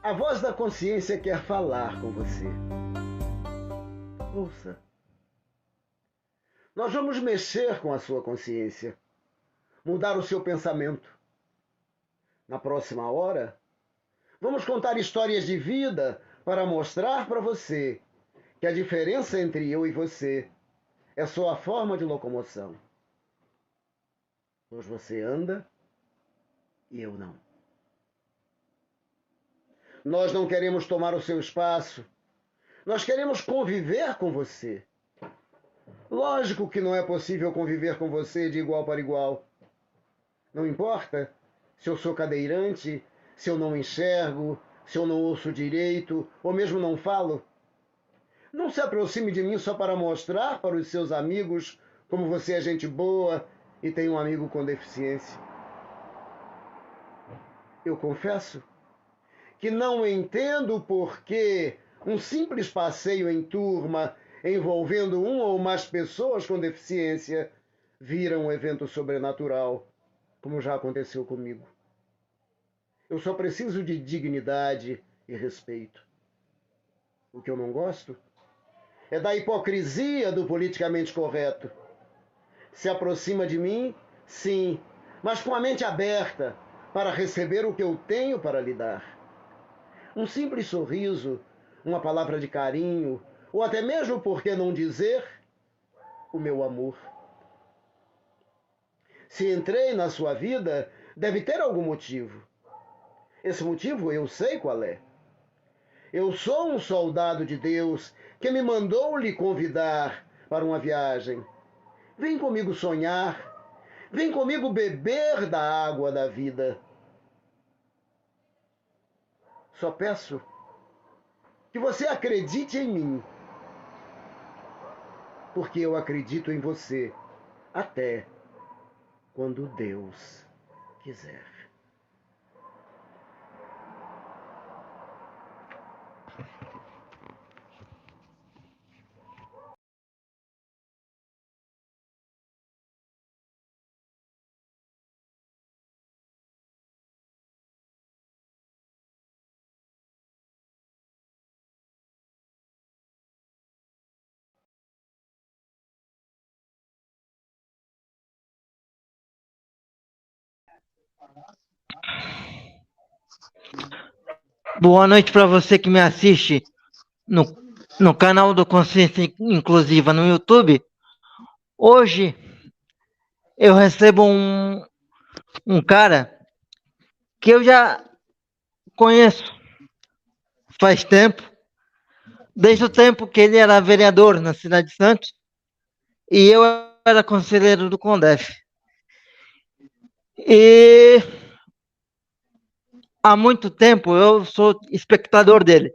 A voz da consciência quer falar com você. Ouça. Nós vamos mexer com a sua consciência, mudar o seu pensamento. Na próxima hora, vamos contar histórias de vida para mostrar para você que a diferença entre eu e você é só a forma de locomoção. Pois você anda e eu não. Nós não queremos tomar o seu espaço. Nós queremos conviver com você. Lógico que não é possível conviver com você de igual para igual. Não importa se eu sou cadeirante, se eu não enxergo, se eu não ouço direito, ou mesmo não falo. Não se aproxime de mim só para mostrar para os seus amigos como você é gente boa e tem um amigo com deficiência. Eu confesso que não entendo por que um simples passeio em turma envolvendo uma ou mais pessoas com deficiência vira um evento sobrenatural, como já aconteceu comigo. Eu só preciso de dignidade e respeito. O que eu não gosto é da hipocrisia do politicamente correto. Se aproxima de mim, sim, mas com a mente aberta para receber o que eu tenho para lhe dar. Um simples sorriso, uma palavra de carinho, ou até mesmo, por que não dizer, o meu amor. Se entrei na sua vida, deve ter algum motivo. Esse motivo eu sei qual é. Eu sou um soldado de Deus que me mandou lhe convidar para uma viagem. Vem comigo sonhar, vem comigo beber da água da vida. Só peço que você acredite em mim, porque eu acredito em você até quando Deus quiser. Boa noite para você que me assiste no canal do Consciência Inclusiva no YouTube. Hoje eu recebo um cara que eu já conheço faz tempo, desde o tempo que ele era vereador na cidade de Santos e eu era conselheiro do CONDEF. E há muito tempo eu sou espectador dele.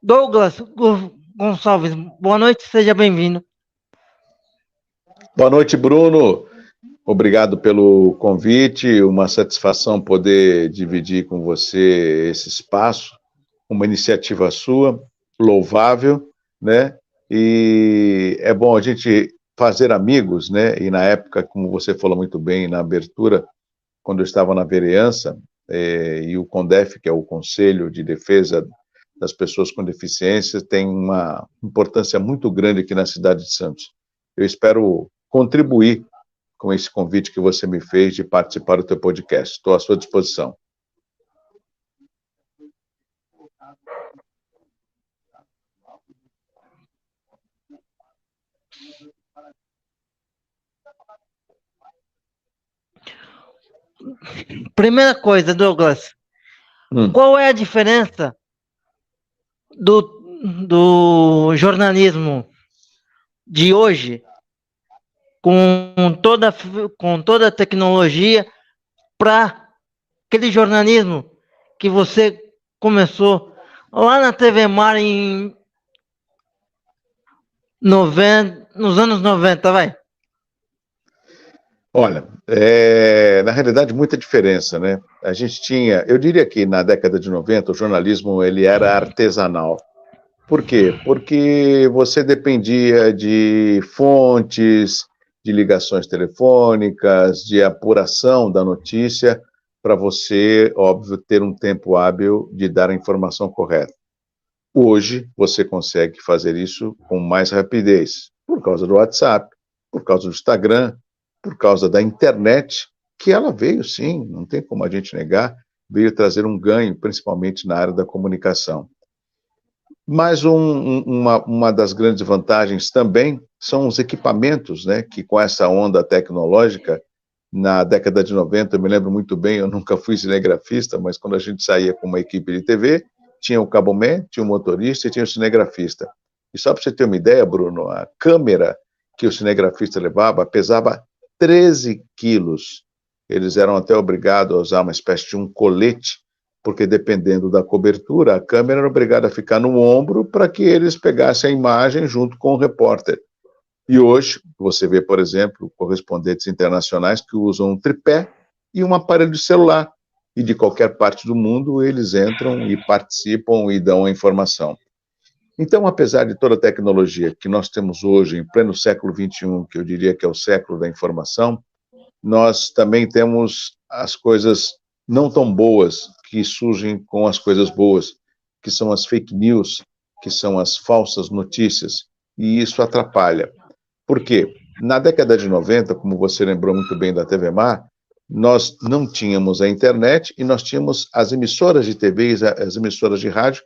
Douglas Gonçalves, boa noite, seja bem-vindo. Boa noite, Bruno. Obrigado pelo convite, uma satisfação poder dividir com você esse espaço, uma iniciativa sua, louvável, né? E é bom a gente fazer amigos, né? E na época, como você falou muito bem na abertura, quando eu estava na vereança, e o CONDEF, que é o Conselho de Defesa das Pessoas com Deficiência, tem uma importância muito grande aqui na cidade de Santos. Eu espero contribuir com esse convite que você me fez de participar do teu podcast. Estou à sua disposição. Primeira coisa, Douglas, qual é a diferença do jornalismo de hoje com toda a tecnologia para aquele jornalismo que você começou lá na TV Mar nos anos 90, vai? Olha, na realidade, muita diferença, né? A gente tinha, eu diria que na década de 90, o jornalismo ele era artesanal. Por quê? Porque você dependia de fontes, de ligações telefônicas, de apuração da notícia para você, óbvio, ter um tempo hábil de dar a informação correta. Hoje, você consegue fazer isso com mais rapidez, por causa do WhatsApp, por causa do Instagram, por causa da internet, que ela veio, sim, não tem como a gente negar, veio trazer um ganho, principalmente na área da comunicação. Mas uma das grandes vantagens também são os equipamentos, né, que com essa onda tecnológica, na década de 90, eu me lembro muito bem, eu nunca fui cinegrafista, mas quando a gente saía com uma equipe de TV, tinha o caboman, tinha o motorista e tinha o cinegrafista. E só para você ter uma ideia, Bruno, a câmera que o cinegrafista levava pesava 13 quilos. Eles eram até obrigados a usar uma espécie de um colete, porque dependendo da cobertura, a câmera era obrigada a ficar no ombro para que eles pegassem a imagem junto com o repórter. E hoje, você vê, por exemplo, correspondentes internacionais que usam um tripé e um aparelho de celular. E de qualquer parte do mundo, eles entram e participam e dão a informação. Então, apesar de toda a tecnologia que nós temos hoje, em pleno século XXI, que eu diria que é o século da informação, nós também temos as coisas não tão boas que surgem com as coisas boas, que são as fake news, que são as falsas notícias, e isso atrapalha. Por quê? Na década de 90, como você lembrou muito bem da TV Mar, nós não tínhamos a internet e nós tínhamos as emissoras de TV, as emissoras de rádio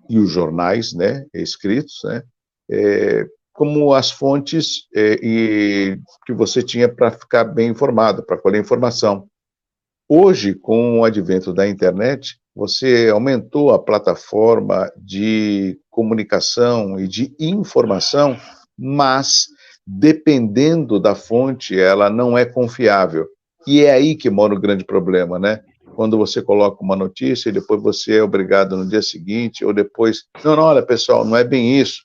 e os jornais, né, escritos, né, como as fontes que você tinha para ficar bem informado, para colher informação. Hoje, com o advento da internet, você aumentou a plataforma de comunicação e de informação, mas, dependendo da fonte, ela não é confiável. E é aí que mora o grande problema, né? Quando você coloca uma notícia e depois você é obrigado no dia seguinte, ou depois... Não, olha, pessoal, não é bem isso.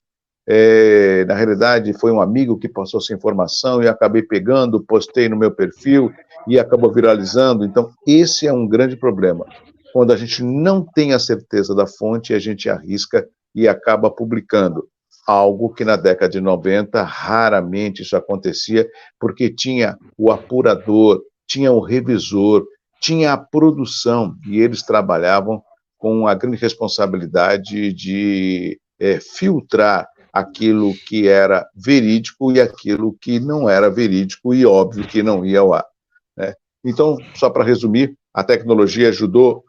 Na realidade, foi um amigo que passou essa informação e eu acabei pegando, postei no meu perfil e acabou viralizando. Então, esse é um grande problema. Quando a gente não tem a certeza da fonte, a gente arrisca e acaba publicando. Algo que na década de 90, raramente isso acontecia, porque tinha o apurador, tinha o revisor, tinha a produção, e eles trabalhavam com a grande responsabilidade de filtrar aquilo que era verídico e aquilo que não era verídico e óbvio que não ia ao ar, né? Então, só para resumir, a tecnologia ajudou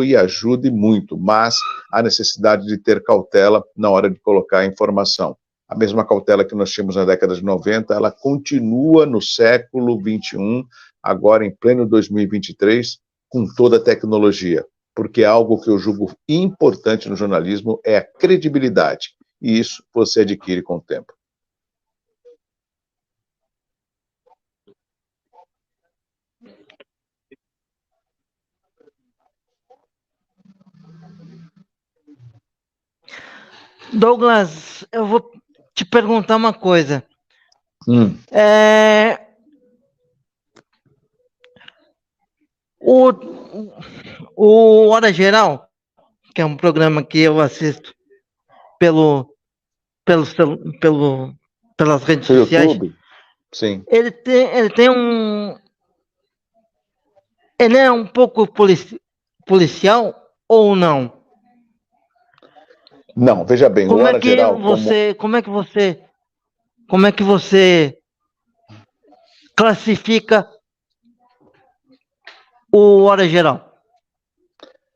e ajuda e muito, mas há necessidade de ter cautela na hora de colocar a informação. A mesma cautela que nós tínhamos na década de 90, ela continua no século XXI, agora em pleno 2023, com toda a tecnologia, porque algo que eu julgo importante no jornalismo é a credibilidade. E isso você adquire com o tempo. Douglas, eu vou te perguntar uma coisa. O Hora Geral, que é um programa que eu assisto pelas redes sociais, YouTube? Sim. Ele é um pouco policial ou não? Não, veja bem, como é que você classifica o Hora Geral?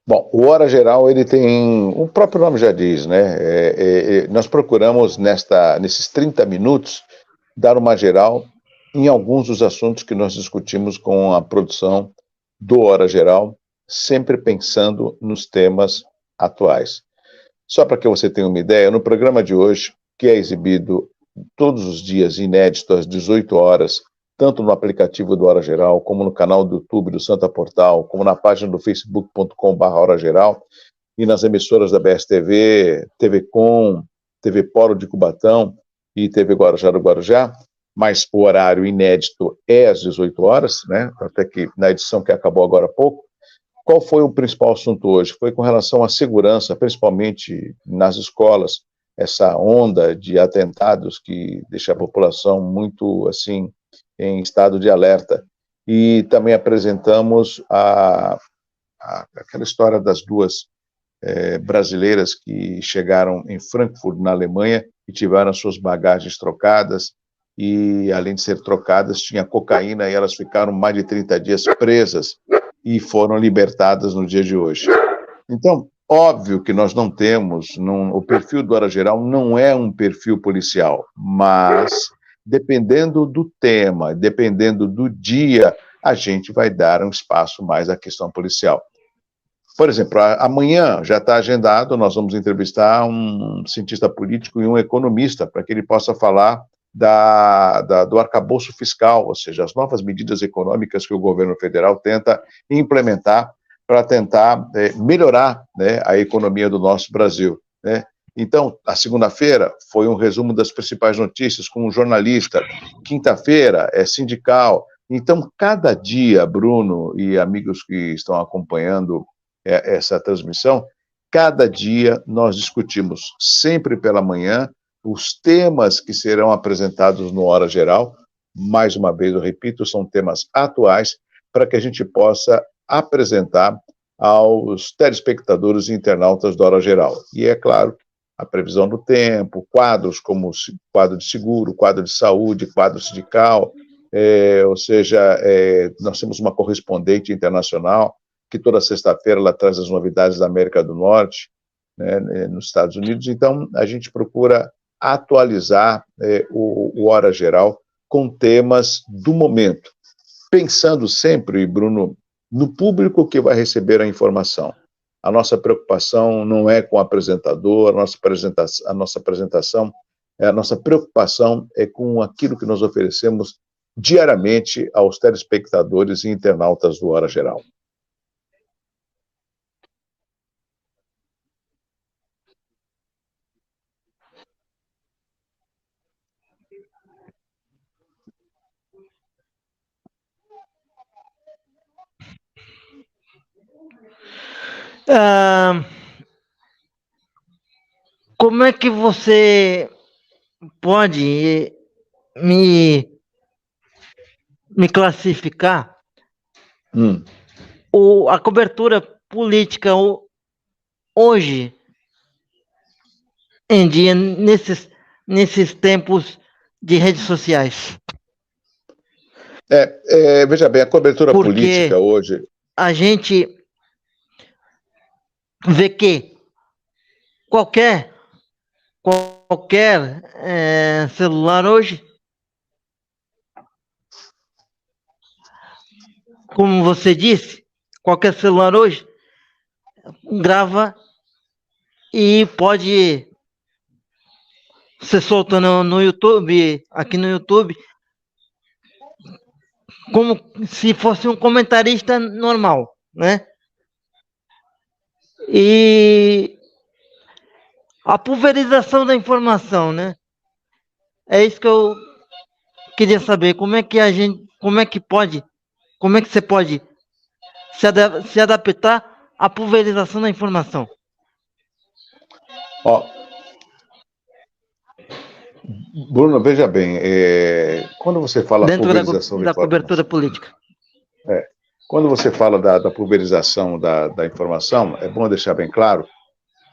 Bom, o Hora Geral, ele tem, o próprio nome já diz, né? Nós procuramos, nesses 30 minutos, dar uma geral em alguns dos assuntos que nós discutimos com a produção do Hora Geral, sempre pensando nos temas atuais. Só para que você tenha uma ideia, no programa de hoje, que é exibido todos os dias, inédito, às 18 horas, tanto no aplicativo do Hora Geral, como no canal do YouTube do Santa Portal, como na página do facebook.com/Hora Geral, e nas emissoras da BSTV, TV Com, TV Polo de Cubatão e TV Guarujá do Guarujá, mas o horário inédito é às 18 horas, né? Até que na edição que acabou agora há pouco. Qual foi o principal assunto hoje? Foi com relação à segurança, principalmente nas escolas, essa onda de atentados que deixa a população muito, assim, em estado de alerta. e também apresentamos aquela história das duas brasileiras que chegaram em Frankfurt, na Alemanha, e tiveram suas bagagens trocadas, e além de ser trocadas, tinha cocaína, e elas ficaram mais de 30 dias presas, e foram libertadas no dia de hoje. Então, óbvio que nós não temos, o perfil do Hora Geral não é um perfil policial, mas dependendo do tema, dependendo do dia, a gente vai dar um espaço mais à questão policial. Por exemplo, amanhã já está agendado, nós vamos entrevistar um cientista político e um economista para que ele possa falar do arcabouço fiscal, ou seja, as novas medidas econômicas que o governo federal tenta implementar para tentar melhorar, né, a economia do nosso Brasil, né? Então, a segunda-feira foi um resumo das principais notícias com um jornalista, quinta-feira é sindical. Então, cada dia, Bruno e amigos que estão acompanhando essa transmissão, cada dia nós discutimos, sempre pela manhã, os temas que serão apresentados no Hora Geral. Mais uma vez, eu repito, são temas atuais, para que a gente possa apresentar aos telespectadores e internautas do Hora Geral. E, é claro, a previsão do tempo, quadros como quadro de seguro, quadro de saúde, quadro sindical, ou seja, nós temos uma correspondente internacional que toda sexta-feira ela traz as novidades da América do Norte, né, nos Estados Unidos. Então, a gente procura atualizar o Hora Geral com temas do momento, pensando sempre, Bruno, no público que vai receber a informação. A nossa preocupação não é com o apresentador, a nossa preocupação é com aquilo que nós oferecemos diariamente aos telespectadores e internautas do Hora Geral. Como é que você pode me classificar a cobertura política hoje em dia, nesses tempos de redes sociais? Veja bem, a cobertura política hoje... A gente vê que qualquer celular hoje, como você disse, qualquer celular hoje grava e pode ser solto no YouTube, aqui no YouTube, como se fosse um comentarista normal, né? E a pulverização da informação, né? É isso que eu queria saber. Como é que você pode se adaptar à pulverização da informação? Bruno, veja bem, quando você fala pulverização da cobertura política. Quando você fala da pulverização da informação, é bom deixar bem claro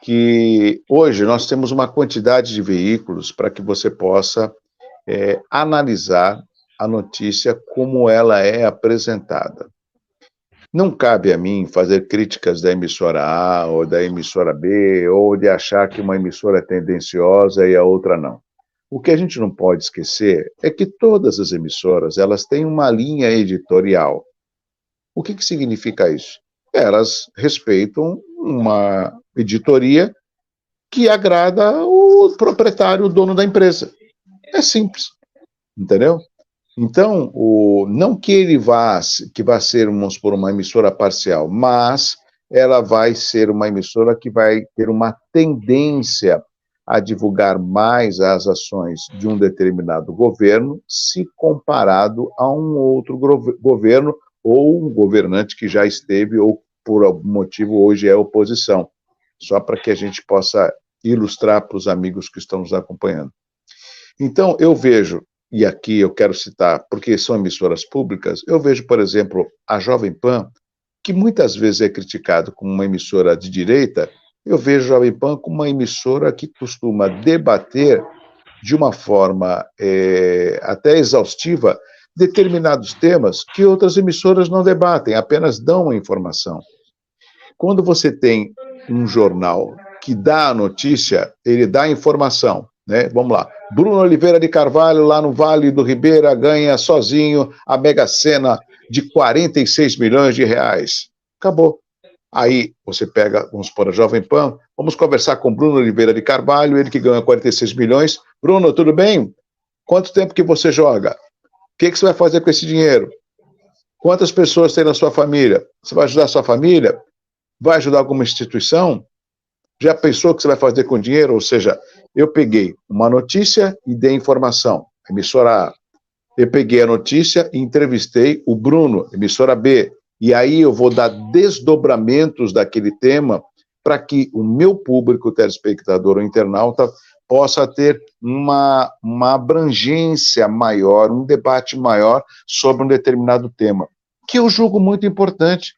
que hoje nós temos uma quantidade de veículos para que você possa analisar a notícia como ela é apresentada. Não cabe a mim fazer críticas da emissora A ou da emissora B, ou de achar que uma emissora é tendenciosa e a outra não. O que a gente não pode esquecer é que todas as emissoras, elas têm uma linha editorial. O que significa isso? Elas respeitam uma editoria que agrada o proprietário, o dono da empresa. É simples, entendeu? Então, não que ele vá ser, vamos supor, uma emissora parcial, mas ela vai ser uma emissora que vai ter uma tendência a divulgar mais as ações de um determinado governo, se comparado a um outro governo ou um governante que já esteve ou, por algum motivo, hoje é oposição. Só para que a gente possa ilustrar para os amigos que estão nos acompanhando. Então, eu vejo e aqui eu quero citar, porque são emissoras públicas, eu vejo, por exemplo, a Jovem Pan, que muitas vezes é criticado como uma emissora de direita, eu vejo a Jovem Pan como uma emissora que costuma debater de uma forma até exaustiva determinados temas que outras emissoras não debatem, apenas dão a informação. Quando você tem um jornal que dá a notícia, ele dá a informação, né? Vamos lá. Bruno Oliveira de Carvalho, lá no Vale do Ribeira, ganha sozinho a Mega Sena de 46 milhões de reais. Acabou. Aí você pega, vamos supor, a Jovem Pan, vamos conversar com Bruno Oliveira de Carvalho, ele que ganha 46 milhões. Bruno, tudo bem? Quanto tempo que você joga? O que você vai fazer com esse dinheiro? Quantas pessoas tem na sua família? Você vai ajudar a sua família? Vai ajudar alguma instituição? Já pensou o que você vai fazer com o dinheiro? Ou seja, eu peguei uma notícia e dei informação, emissora A. Eu peguei a notícia e entrevistei o Bruno, emissora B. E aí eu vou dar desdobramentos daquele tema para que o meu público, o telespectador ou internauta, possa ter uma abrangência maior, um debate maior sobre um determinado tema, que eu julgo muito importante.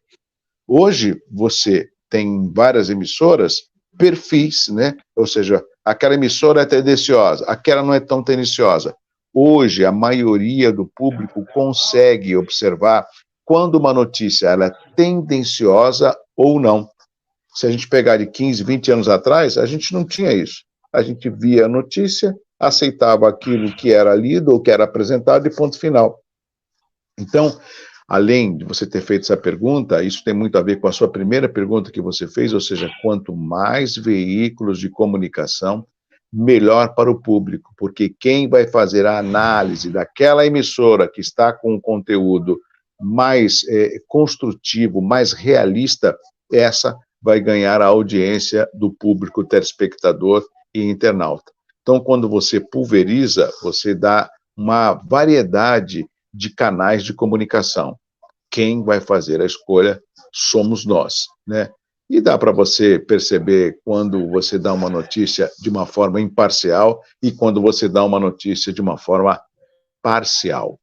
Hoje, você tem várias emissoras, perfis, né? Ou seja, aquela emissora é tendenciosa, aquela não é tão tendenciosa. Hoje, a maioria do público consegue observar quando uma notícia ela é tendenciosa ou não. Se a gente pegar de 15, 20 anos atrás, a gente não tinha isso. A gente via a notícia, aceitava aquilo que era lido ou que era apresentado e ponto final. Então, além de você ter feito essa pergunta, isso tem muito a ver com a sua primeira pergunta que você fez, ou seja, quanto mais veículos de comunicação, melhor para o público, porque quem vai fazer a análise daquela emissora que está com um conteúdo mais construtivo, mais realista, essa vai ganhar a audiência do público telespectador e internauta. Então, quando você pulveriza, você dá uma variedade de canais de comunicação. Quem vai fazer a escolha somos nós, né? E dá para você perceber quando você dá uma notícia de uma forma imparcial e quando você dá uma notícia de uma forma parcial.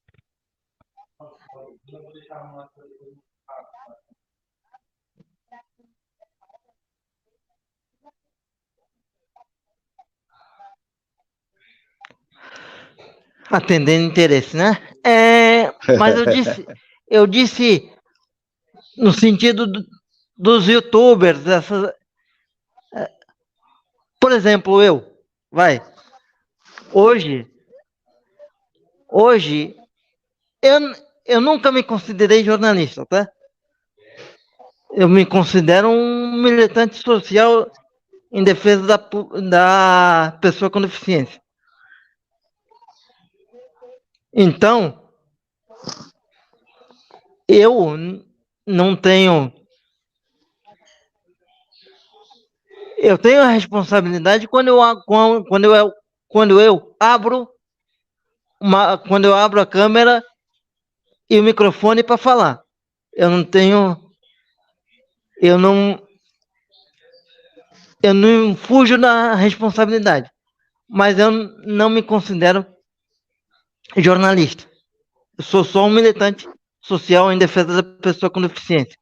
Atendendo interesse, né? Mas eu disse no sentido dos YouTubers, por exemplo, hoje, eu, eu nunca me considerei jornalista, tá? Eu me considero um militante social em defesa da pessoa com deficiência. Então, eu não tenho... Eu tenho a responsabilidade quando eu abro quando eu abro a câmera e o microfone para falar. Eu não fujo da responsabilidade, mas eu não me considero jornalista. Eu sou só um militante social em defesa da pessoa com deficiência.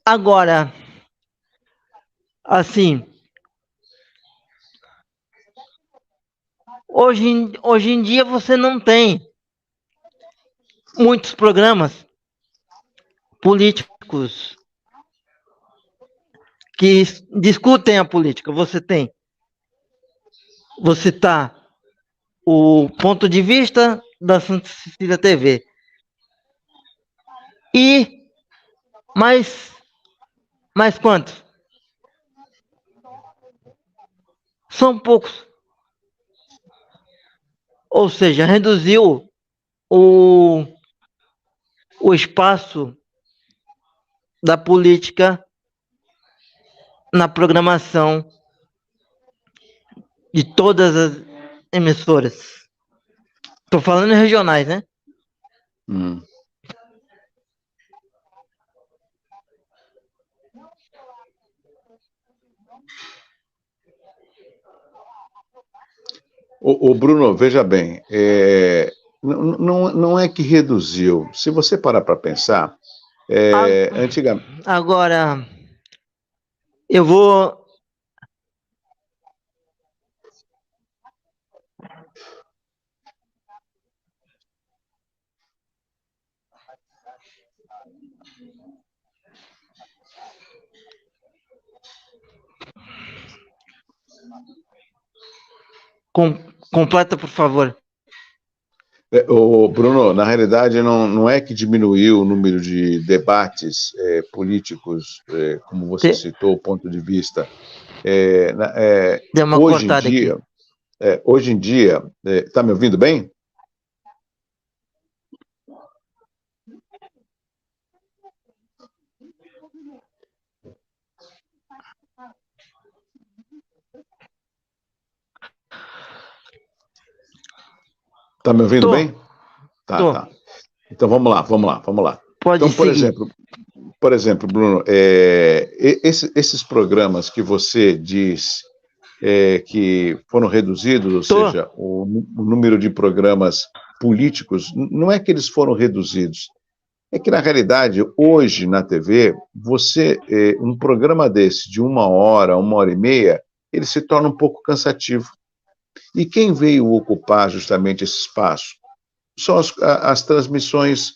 Agora, assim, hoje em dia você não tem muitos programas políticos que discutem a política. Você tá o ponto de vista da Santa Cecília TV. E mais quantos? São poucos. Ou seja, reduziu o espaço da política na programação de todas as emissoras. Estou falando em regionais, né? O Bruno, veja bem, não é que reduziu. Se você parar para pensar, antigamente. Agora, eu vou. Completa, por favor. Bruno, na realidade, não é que diminuiu o número de debates políticos, como você citou, o ponto de vista. Deu uma cortada aqui. Hoje em dia, está me ouvindo bem? Está me ouvindo bem? Tá. Então vamos lá. Pode então, seguir. Por exemplo, Bruno, esses programas que você diz que foram reduzidos, ou seja, o número de programas políticos, não é que eles foram reduzidos, é que, na realidade, hoje na TV, um programa desse de 1 hora, 1 hora e meia, ele se torna um pouco cansativo. E quem veio ocupar justamente esse espaço? São as transmissões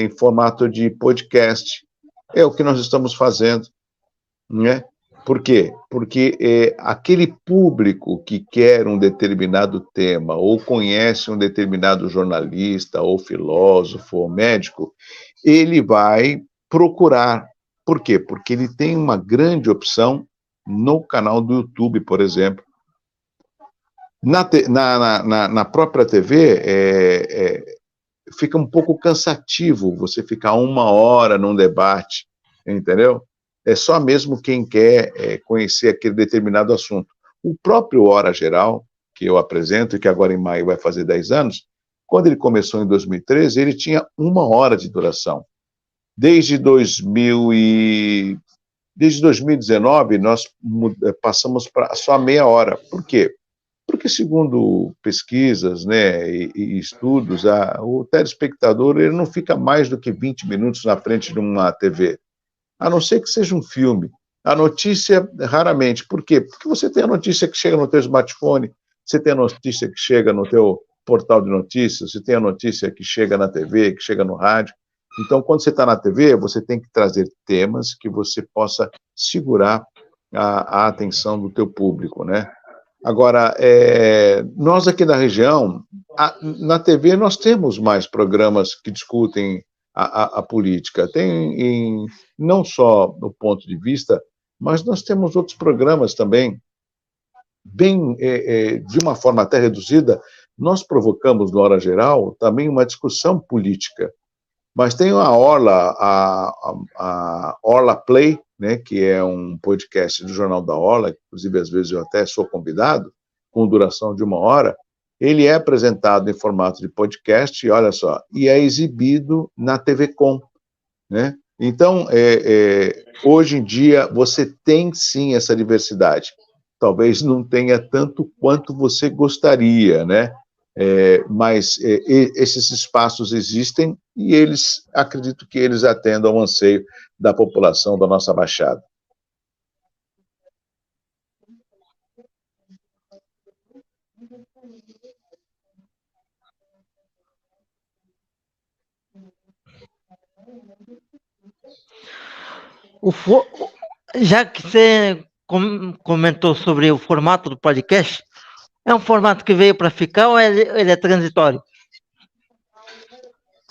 em formato de podcast. É o que nós estamos fazendo, né? Por quê? Porque aquele público que quer um determinado tema, ou conhece um determinado jornalista, ou filósofo, ou médico, ele vai procurar. Por quê? Porque ele tem uma grande opção no canal do YouTube, por exemplo. Na própria TV, fica um pouco cansativo você ficar 1 hora num debate, entendeu? É só mesmo quem quer conhecer aquele determinado assunto. O próprio Hora Geral, que eu apresento, e que agora em maio vai fazer 10 anos, quando ele começou em 2013, ele tinha 1 hora de duração. Desde 2019, nós passamos para só meia hora. Por quê? Porque, segundo pesquisas, né, e estudos, o telespectador ele não fica mais do que 20 minutos na frente de uma TV, a não ser que seja um filme. A notícia, raramente. Por quê? Porque você tem a notícia que chega no teu smartphone, você tem a notícia que chega no teu portal de notícias, você tem a notícia que chega na TV, que chega no rádio. Então, quando você está na TV, você tem que trazer temas que você possa segurar a atenção do teu público, né? Agora, nós aqui na região, na TV, nós temos mais programas que discutem a política. Tem não só do ponto de vista, mas nós temos outros programas também, bem, de uma forma até reduzida. Nós provocamos, no Hora Geral, também uma discussão política. Mas tem a Orla Play, né, que é um podcast do Jornal da Orla, que, inclusive, às vezes eu até sou convidado, com duração de 1 hora. Ele é apresentado em formato de podcast, e olha só, e é exibido na TV Com, né? Então, hoje em dia, você tem sim essa diversidade. Talvez não tenha tanto quanto você gostaria, né? Mas esses espaços existem e acredito que eles atendam ao anseio da população da nossa Baixada. Já que você comentou sobre o formato do podcast, é um formato que veio para ficar ou ele é transitório?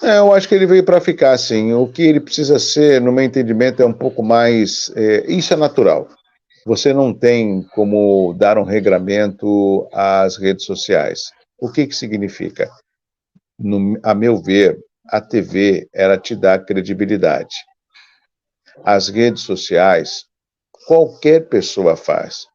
Eu acho que ele veio para ficar, sim. O que ele precisa ser, no meu entendimento, é um pouco mais... isso é natural. Você não tem como dar um regramento às redes sociais. O que significa? A meu ver, a TV, ela te dá credibilidade. As redes sociais, qualquer pessoa faz.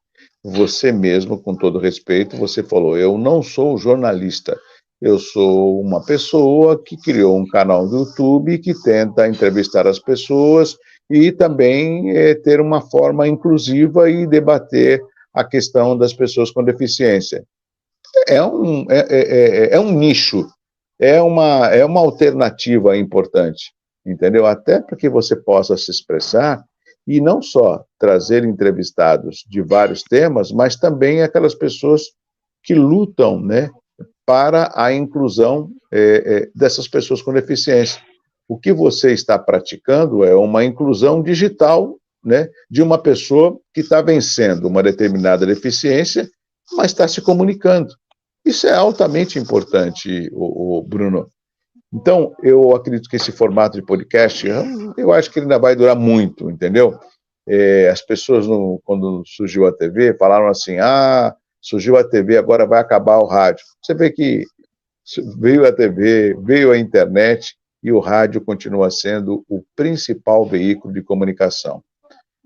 Você mesmo, com todo respeito, você falou, eu não sou jornalista, eu sou uma pessoa que criou um canal do YouTube que tenta entrevistar as pessoas e também ter uma forma inclusiva e debater a questão das pessoas com deficiência. é um nicho, é uma alternativa importante, entendeu? Até para que você possa se expressar e não só trazer entrevistados de vários temas, mas também aquelas pessoas que lutam, né, para a inclusão dessas pessoas com deficiência. O que você está praticando é uma inclusão digital, né, de uma pessoa que está vencendo uma determinada deficiência, mas está se comunicando. Isso é altamente importante, o Bruno. Então, eu acredito que esse formato de podcast, eu acho que ele ainda vai durar muito, entendeu? As pessoas, quando surgiu a TV, falaram assim, surgiu a TV, agora vai acabar o rádio. Você vê que veio a TV, veio a internet, e o rádio continua sendo o principal veículo de comunicação.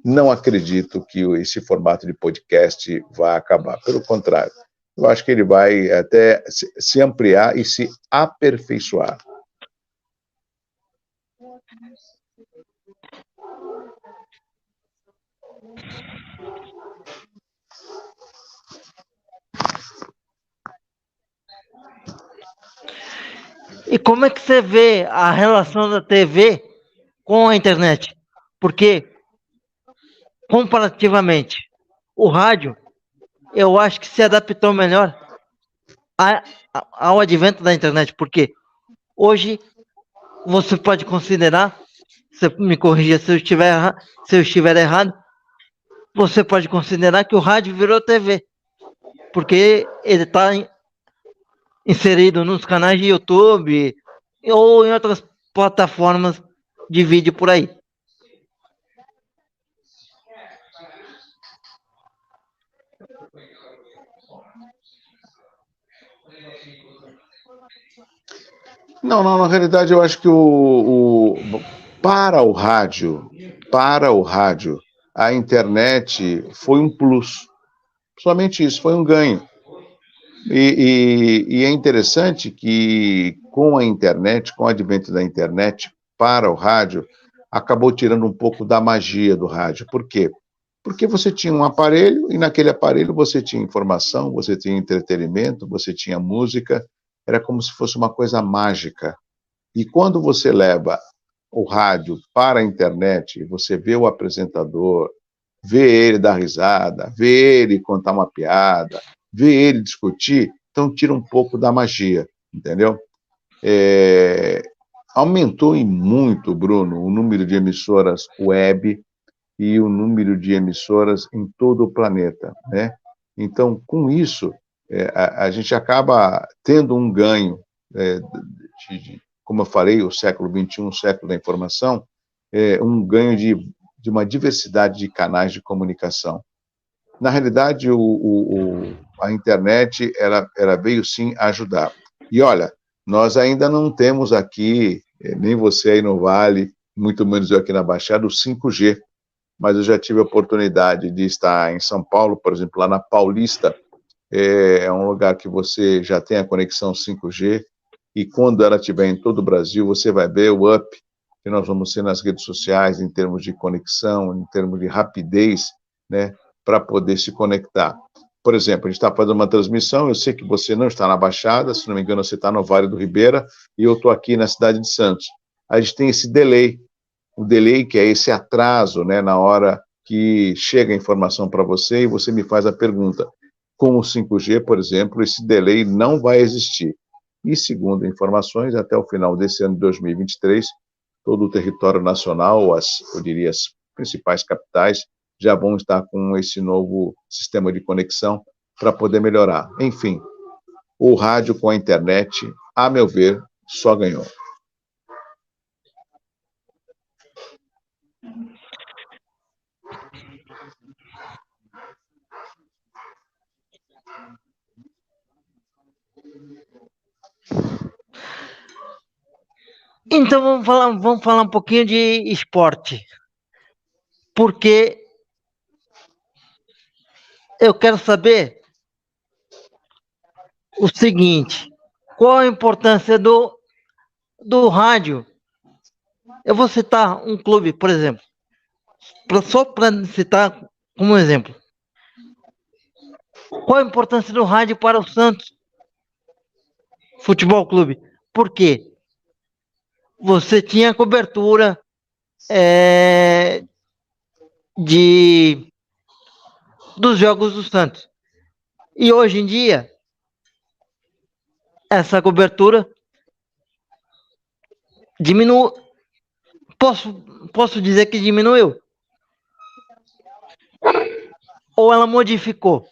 Não acredito que esse formato de podcast vá acabar. Pelo contrário, eu acho que ele vai até se ampliar e se aperfeiçoar. E como é que você vê a relação da TV com a internet? Porque, comparativamente, o rádio, eu acho que se adaptou melhor ao advento da internet, porque hoje você pode considerar, você me corrija se eu estiver errado, você pode considerar que o rádio virou TV, porque ele está inserido nos canais de YouTube ou em outras plataformas de vídeo por aí. Não, na realidade eu acho que para o rádio, a internet foi um plus. Somente isso, foi um ganho. E é interessante que com a internet, com o advento da internet para o rádio, acabou tirando um pouco da magia do rádio. Por quê? Porque você tinha um aparelho e naquele aparelho você tinha informação, você tinha entretenimento, você tinha música, era como se fosse uma coisa mágica. E quando você leva o rádio para a internet, você vê o apresentador, vê ele dar risada, vê ele contar uma piada, vê ele discutir, então tira um pouco da magia, entendeu? Aumentou em muito, Bruno, o número de emissoras web e o número de emissoras em todo o planeta, né? Então, com isso, a gente acaba tendo um ganho, como eu falei, o século XXI, o século da informação, um ganho de uma diversidade de canais de comunicação. Na realidade, a internet ela veio sim ajudar. E olha, nós ainda não temos aqui, nem você aí no Vale, muito menos eu aqui na Baixada, o 5G, mas eu já tive a oportunidade de estar em São Paulo, por exemplo, lá na Paulista, é um lugar que você já tem a conexão 5G, e quando ela estiver em todo o Brasil, você vai ver o up que nós vamos ter nas redes sociais, em termos de conexão, em termos de rapidez, né, para poder se conectar. Por exemplo, a gente está fazendo uma transmissão, eu sei que você não está na Baixada, se não me engano, você está no Vale do Ribeira, e eu estou aqui na cidade de Santos. A gente tem esse delay, o delay que é esse atraso, né, na hora que chega a informação para você e você me faz a pergunta. Com o 5G, por exemplo, esse delay não vai existir. E, segundo informações, até o final desse ano de 2023, todo o território nacional, eu diria, as principais capitais, já vão estar com esse novo sistema de conexão para poder melhorar. Enfim, o rádio com a internet, a meu ver, só ganhou. Então vamos falar um pouquinho de esporte. Porque eu quero saber o seguinte, qual a importância do rádio? Eu vou citar um clube, por exemplo, só para citar como exemplo. Qual a importância do rádio para o Santos Futebol Clube? Por quê? Você tinha cobertura dos jogos do Santos. E hoje em dia, essa cobertura diminuiu. Posso dizer que diminuiu? Ou ela modificou?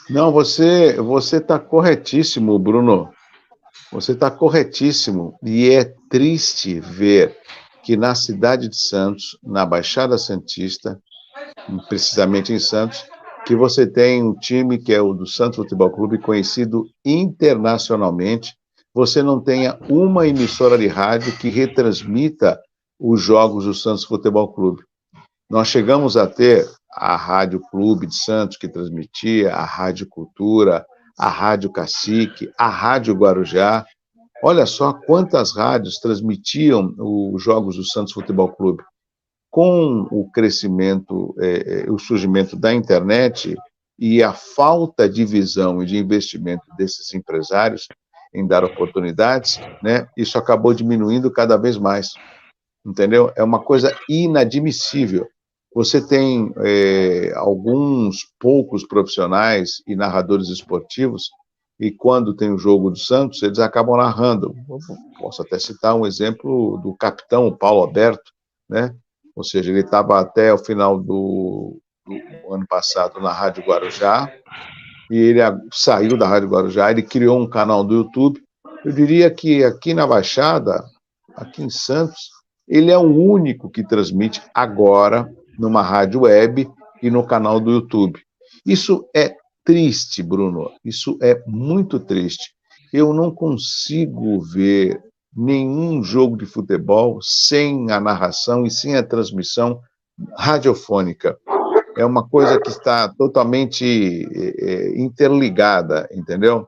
Não, você está corretíssimo, Bruno. Você está corretíssimo. E é triste ver que na cidade de Santos, na Baixada Santista, precisamente em Santos, que você tem um time que é o do Santos Futebol Clube, conhecido internacionalmente, você não tenha uma emissora de rádio que retransmita os jogos do Santos Futebol Clube. Nós chegamos a ter a Rádio Clube de Santos, que transmitia, a Rádio Cultura, a Rádio Cacique, a Rádio Guarujá. Olha só quantas rádios transmitiam os jogos do Santos Futebol Clube. Com o crescimento, o surgimento da internet e a falta de visão e de investimento desses empresários em dar oportunidades, né, isso acabou diminuindo cada vez mais, entendeu? É uma coisa inadmissível. Você tem alguns poucos profissionais e narradores esportivos, e quando tem o jogo do Santos, eles acabam narrando. Posso até citar um exemplo do capitão, o Paulo Alberto, né? Ou seja, ele estava até o final do ano passado na Rádio Guarujá, e ele saiu da Rádio Guarujá, ele criou um canal do YouTube. Eu diria que aqui na Baixada, aqui em Santos, ele é o único que transmite agora numa rádio web e no canal do YouTube. Isso é triste, Bruno, isso é muito triste. Eu não consigo ver nenhum jogo de futebol sem a narração e sem a transmissão radiofônica. É uma coisa que está totalmente interligada, entendeu?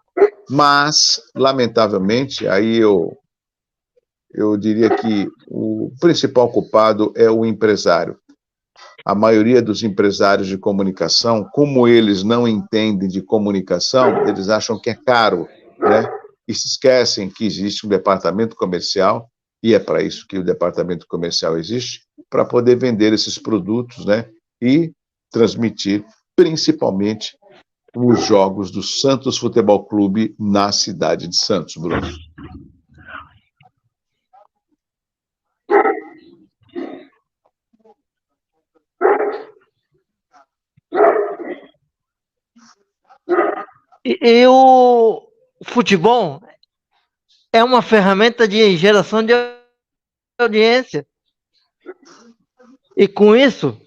Mas, lamentavelmente, aí eu diria que o principal culpado é o empresário. A maioria dos empresários de comunicação, como eles não entendem de comunicação, eles acham que é caro, né? E se esquecem que existe um departamento comercial, e é para isso que o departamento comercial existe, para poder vender esses produtos, né? E transmitir, principalmente, os jogos do Santos Futebol Clube na cidade de Santos, Bruno. E o futebol é uma ferramenta de geração de audiência. E com isso,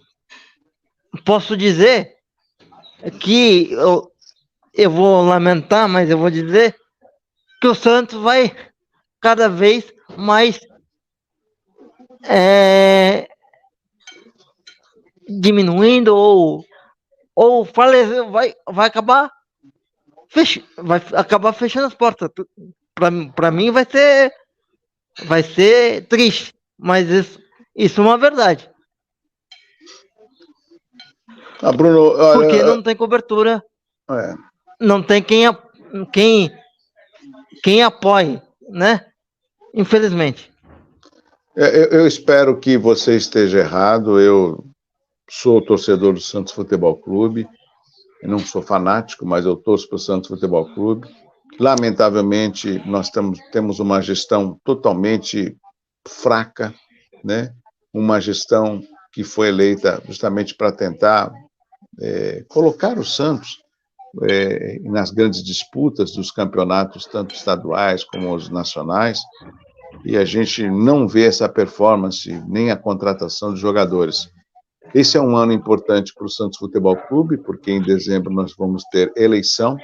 posso dizer que eu vou lamentar, mas eu vou dizer que o Santos vai cada vez mais diminuindo ou vai acabar fechando as portas. Para mim vai ser triste, mas isso é uma verdade. Bruno, porque não tem cobertura, não tem quem apoie, né? Infelizmente. Eu espero que você esteja errado. Eu sou torcedor do Santos Futebol Clube. Eu não sou fanático, mas eu torço para o Santos Futebol Clube. Lamentavelmente, nós temos uma gestão totalmente fraca, né? Uma gestão que foi eleita justamente para tentar colocar o Santos nas grandes disputas dos campeonatos, tanto estaduais como os nacionais, e a gente não vê essa performance, nem a contratação de jogadores. Esse é um ano importante para o Santos Futebol Clube, porque em dezembro nós vamos ter eleição.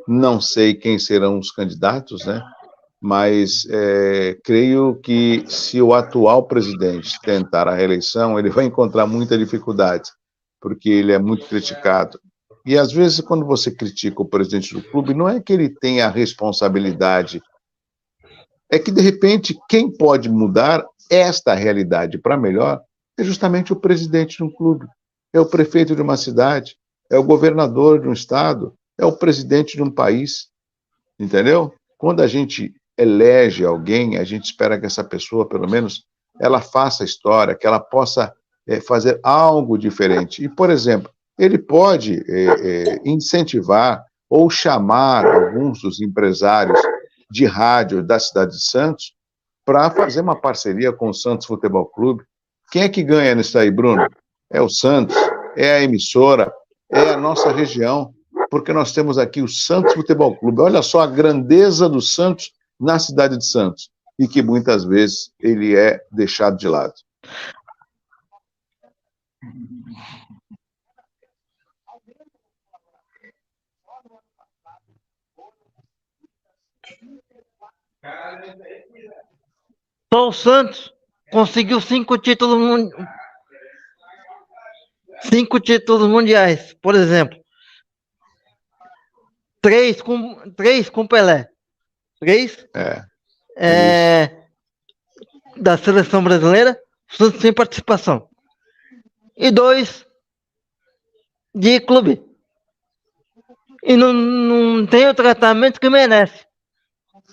Não sei quem serão os candidatos, né? Mas creio que se o atual presidente tentar a reeleição, ele vai encontrar muita dificuldade, porque ele é muito criticado. E às vezes, quando você critica o presidente do clube, não é que ele tenha a responsabilidade, é que, de repente, quem pode mudar esta realidade para melhor é justamente o presidente do clube. é o prefeito de uma cidade, é o governador de um estado, é o presidente de um país, entendeu? Quando a gente elege alguém, a gente espera que essa pessoa, pelo menos, ela faça história, que ela possa fazer algo diferente. E, por exemplo, ele pode incentivar ou chamar alguns dos empresários de rádio da cidade de Santos para fazer uma parceria com o Santos Futebol Clube. Quem é que ganha nisso aí, Bruno? É o Santos, é a emissora, é a nossa região, porque nós temos aqui o Santos Futebol Clube. Olha só a grandeza do Santos na cidade de Santos, e que muitas vezes ele é deixado de lado. Só o Santos conseguiu 5 títulos mundiais, por exemplo. 3 com Pelé. 3 da seleção brasileira, o Santos sem participação. E 2 de clube. E não tem o tratamento que merece.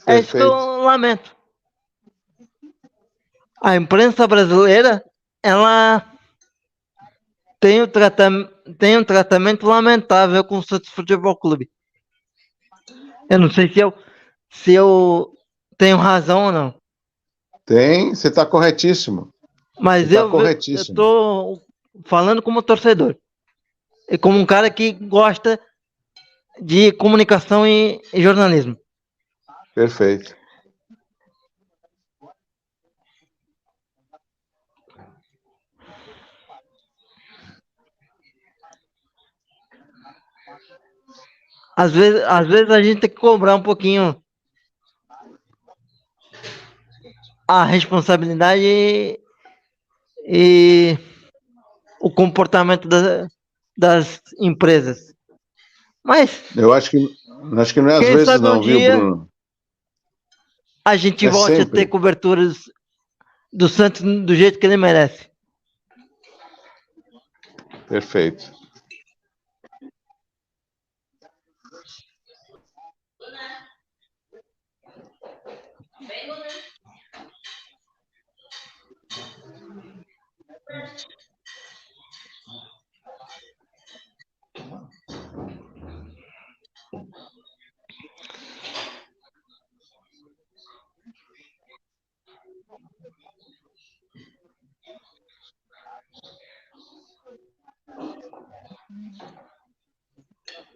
Perfeito. É isso que eu lamento. A imprensa brasileira, ela tem um tratamento lamentável com o Santos Futebol Clube. Eu não sei se eu tenho razão ou não. Tem, você está corretíssimo. Mas eu estou falando como torcedor. E como um cara que gosta de comunicação e jornalismo. Perfeito. Às vezes a gente tem que cobrar um pouquinho a responsabilidade e o comportamento das empresas. Mas eu acho que não é às vezes não, viu, Bruno? A gente volta a ter coberturas do Santos do jeito que ele merece. Perfeito.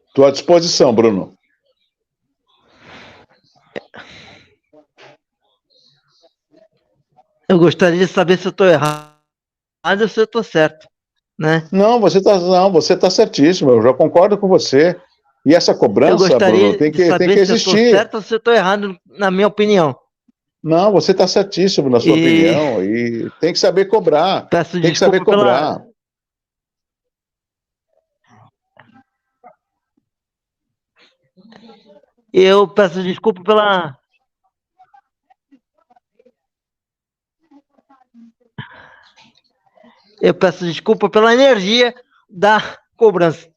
Estou à disposição, Bruno. Eu gostaria de saber se eu estou errado ou se eu estou certo, né? Não, você está certíssimo, eu já concordo com você. E essa cobrança, Bruno, tem que existir. Se eu estou certo ou se eu estou errado, na minha opinião. Não, você está certíssimo na sua opinião e tem que saber cobrar. Tem que saber cobrar. Eu peço desculpa pela... Eu peço desculpa pela energia da cobrança.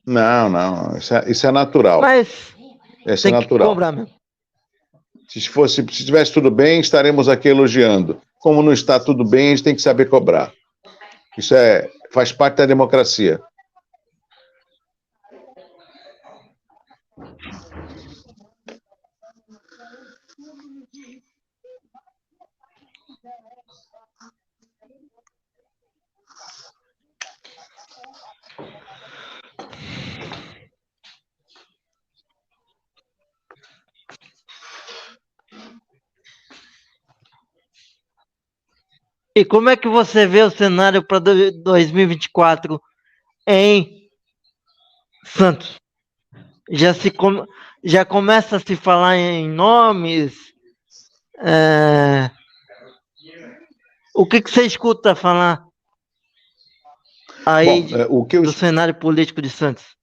Não, isso é natural. Mas isso é natural. Que cobrar mesmo. Se estivesse tudo bem, estaremos aqui elogiando. Como não está tudo bem, a gente tem que saber cobrar. Isso faz parte da democracia. E como é que você vê o cenário para 2024 em Santos? Já começa a se falar em nomes? O que você escuta falar aí do cenário político de Santos?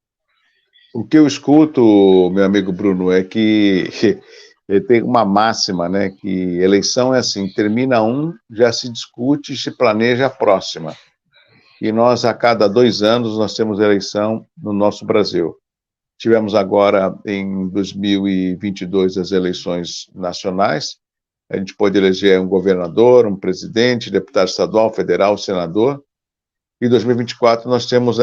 O que eu escuto, meu amigo Bruno, é que tem uma máxima, né, que eleição é assim, termina já se discute e se planeja a próxima. que nós, a cada 2 anos, nós temos eleição no nosso Brasil. Tivemos agora, em 2022, as eleições nacionais. A gente pôde eleger um governador, um presidente, deputado estadual, federal, senador. Em 2024, nós temos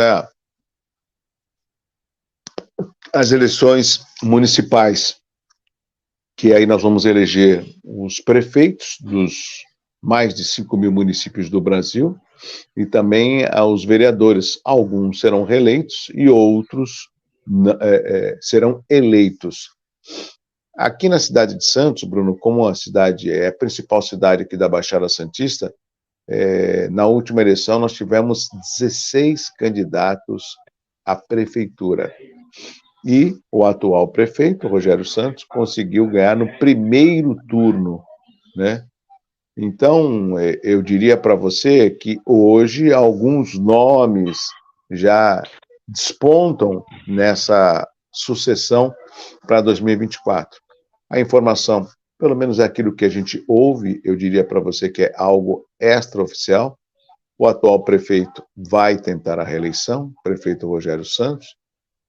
as eleições municipais, que aí nós vamos eleger os prefeitos dos mais de 5.000 municípios do Brasil e também os vereadores. Alguns serão reeleitos e outros serão eleitos. Aqui na cidade de Santos, Bruno, como a cidade é a principal cidade aqui da Baixada Santista, na última eleição nós tivemos 16 candidatos à prefeitura. E o atual prefeito, Rogério Santos, conseguiu ganhar no primeiro turno, né? Então, eu diria para você que hoje alguns nomes já despontam nessa sucessão para 2024. A informação, pelo menos é aquilo que a gente ouve, eu diria para você que é algo extraoficial. O atual prefeito vai tentar a reeleição, prefeito Rogério Santos.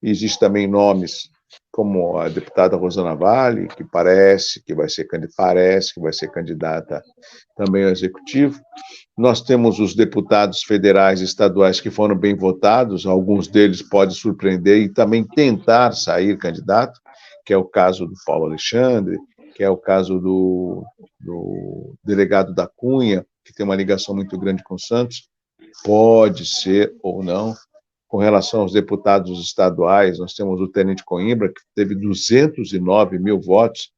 Existem também nomes como a deputada Rosana Vale, que parece que vai ser candidata também ao executivo. Nós temos os deputados federais e estaduais que foram bem votados, alguns deles podem surpreender e também tentar sair candidato, que é o caso do Paulo Alexandre, que é o caso do delegado da Cunha, que tem uma ligação muito grande com o Santos, pode ser ou não. Com relação aos deputados estaduais, nós temos o Tenente Coimbra, que teve 209 mil votos,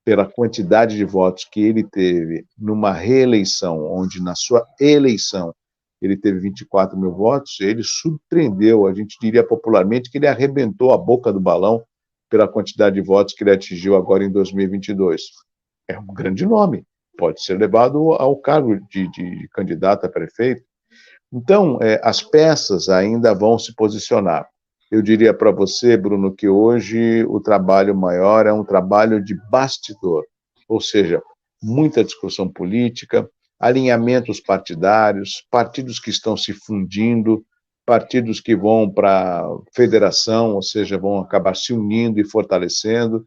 pela quantidade de votos que ele teve numa reeleição, onde na sua eleição ele teve 24 mil votos, ele surpreendeu, a gente diria popularmente, que ele arrebentou a boca do balão pela quantidade de votos que ele atingiu agora em 2022. É um grande nome, pode ser levado ao cargo de candidato a prefeito. Então, as peças ainda vão se posicionar. Eu diria para você, Bruno, que hoje o trabalho maior é um trabalho de bastidor, ou seja, muita discussão política, alinhamentos partidários, partidos que estão se fundindo, partidos que vão para a federação, ou seja, vão acabar se unindo e fortalecendo.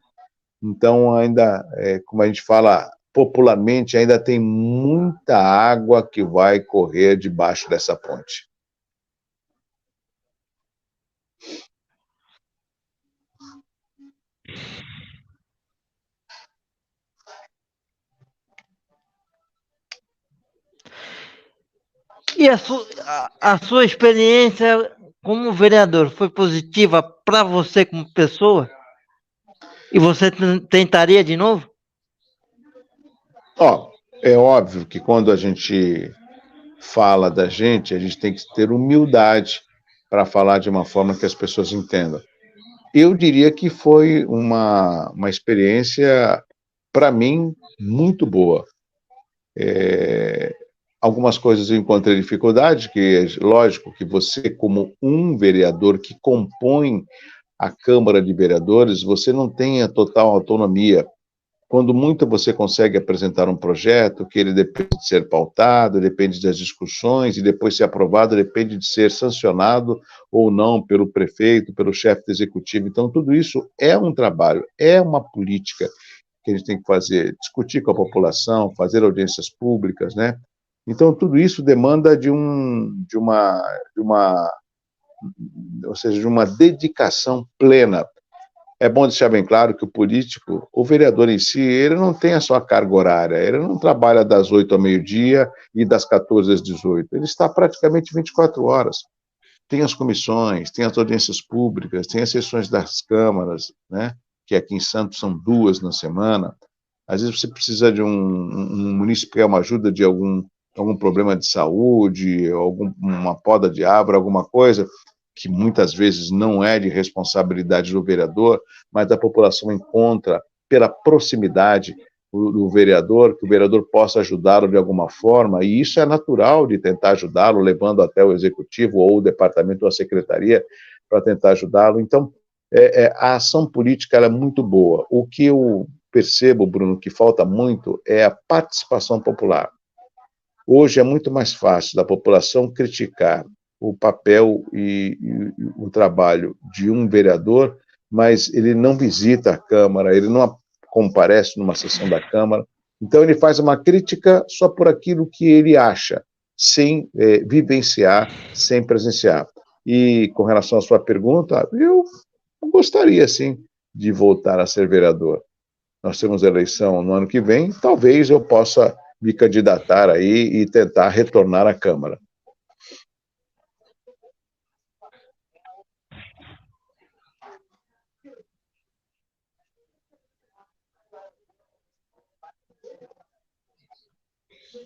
Então, ainda, como a gente fala popularmente, ainda tem muita água que vai correr debaixo dessa ponte. E a sua experiência como vereador foi positiva para você como pessoa? E você tentaria de novo? É óbvio que quando a gente fala da gente, a gente tem que ter humildade para falar de uma forma que as pessoas entendam. Eu diria que foi uma experiência, para mim, muito boa. Algumas coisas eu encontrei dificuldade, que é lógico que você, como um vereador que compõe a Câmara de Vereadores, você não tem a total autonomia. Quando muito você consegue apresentar um projeto, que ele depende de ser pautado, depende das discussões, e depois ser aprovado, depende de ser sancionado ou não pelo prefeito, pelo chefe do executivo. Então, tudo isso é um trabalho, é uma política que a gente tem que fazer, discutir com a população, fazer audiências públicas, né? Então, tudo isso demanda de uma dedicação plena. É bom deixar bem claro que o político, o vereador em si, ele não tem a sua carga horária, ele não trabalha das 8 ao meio-dia e das 14 às 18, ele está praticamente 24 horas. Tem as comissões, tem as audiências públicas, tem as sessões das câmaras, né, que aqui em Santos são 2 na semana. Às vezes você precisa de um munícipe que quer uma ajuda de algum problema de saúde, uma poda de árvore, alguma coisa, que muitas vezes não é de responsabilidade do vereador, mas a população encontra, pela proximidade do vereador, que o vereador possa ajudá-lo de alguma forma, e isso é natural de tentar ajudá-lo, levando até o executivo ou o departamento ou a secretaria para tentar ajudá-lo. Então, a ação política ela é muito boa. O que eu percebo, Bruno, que falta muito é a participação popular. Hoje é muito mais fácil da população criticar o papel e o trabalho de um vereador, mas ele não visita a Câmara, ele não comparece numa sessão da Câmara, então ele faz uma crítica só por aquilo que ele acha, sem vivenciar, sem presenciar. E com relação à sua pergunta, eu gostaria, sim, de voltar a ser vereador. Nós temos eleição no ano que vem, talvez eu possa me candidatar aí e tentar retornar à Câmara.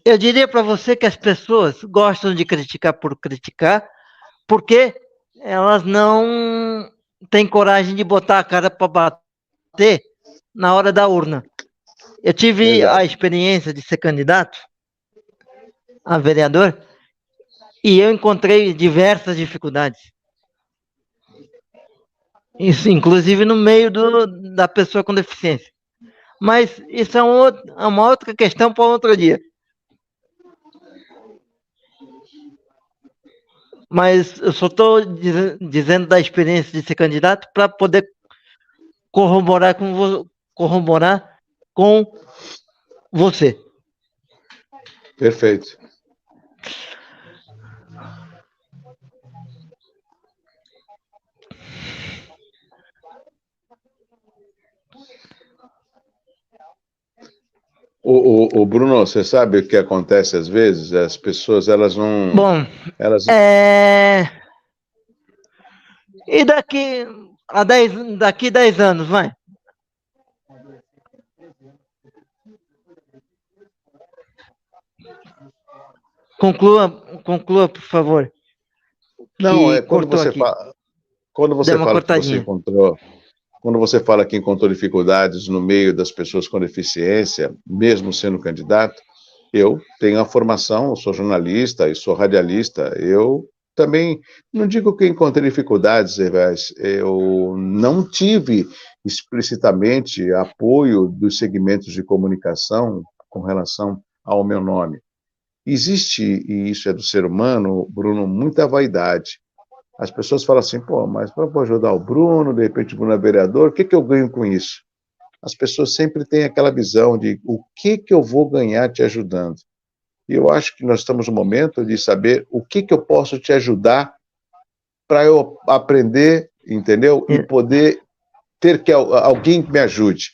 Eu diria para você que as pessoas gostam de criticar por criticar, porque elas não têm coragem de botar a cara para bater na hora da urna. Eu tive Exato. a experiência de ser candidato a vereador e eu encontrei diversas dificuldades. Isso, inclusive no meio da pessoa com deficiência. Mas isso é uma outra questão para outro dia. Mas eu só estou dizendo da experiência de ser candidato para poder corroborar com você. Perfeito. O Bruno, você sabe o que acontece às vezes? As pessoas, elas não... Bom, elas... E daqui 10 anos, vai? Conclua, por favor. Não, quando você fala, quando você fala que você encontrou... Quando você fala que encontrou dificuldades no meio das pessoas com deficiência, mesmo sendo candidato, eu tenho a formação, sou jornalista e sou radialista. Eu também não digo que encontrei dificuldades, mas eu não tive explicitamente apoio dos segmentos de comunicação com relação ao meu nome. Existe, e isso é do ser humano, Bruno, muita vaidade. As pessoas falam assim, pô, mas para ajudar o Bruno, de repente o Bruno é vereador, o que eu ganho com isso? As pessoas sempre têm aquela visão de o que eu vou ganhar te ajudando. E eu acho que nós estamos no momento de saber o que eu posso te ajudar para eu aprender, entendeu? E poder ter que alguém que me ajude.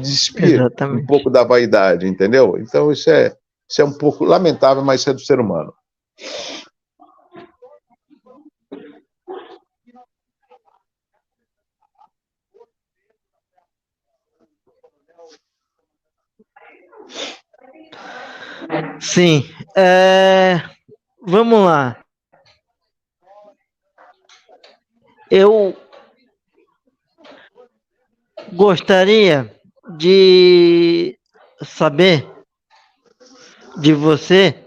Despir um pouco da vaidade, entendeu? Então isso é um pouco lamentável, mas isso é do ser humano. Sim. Vamos lá. Eu gostaria de saber de você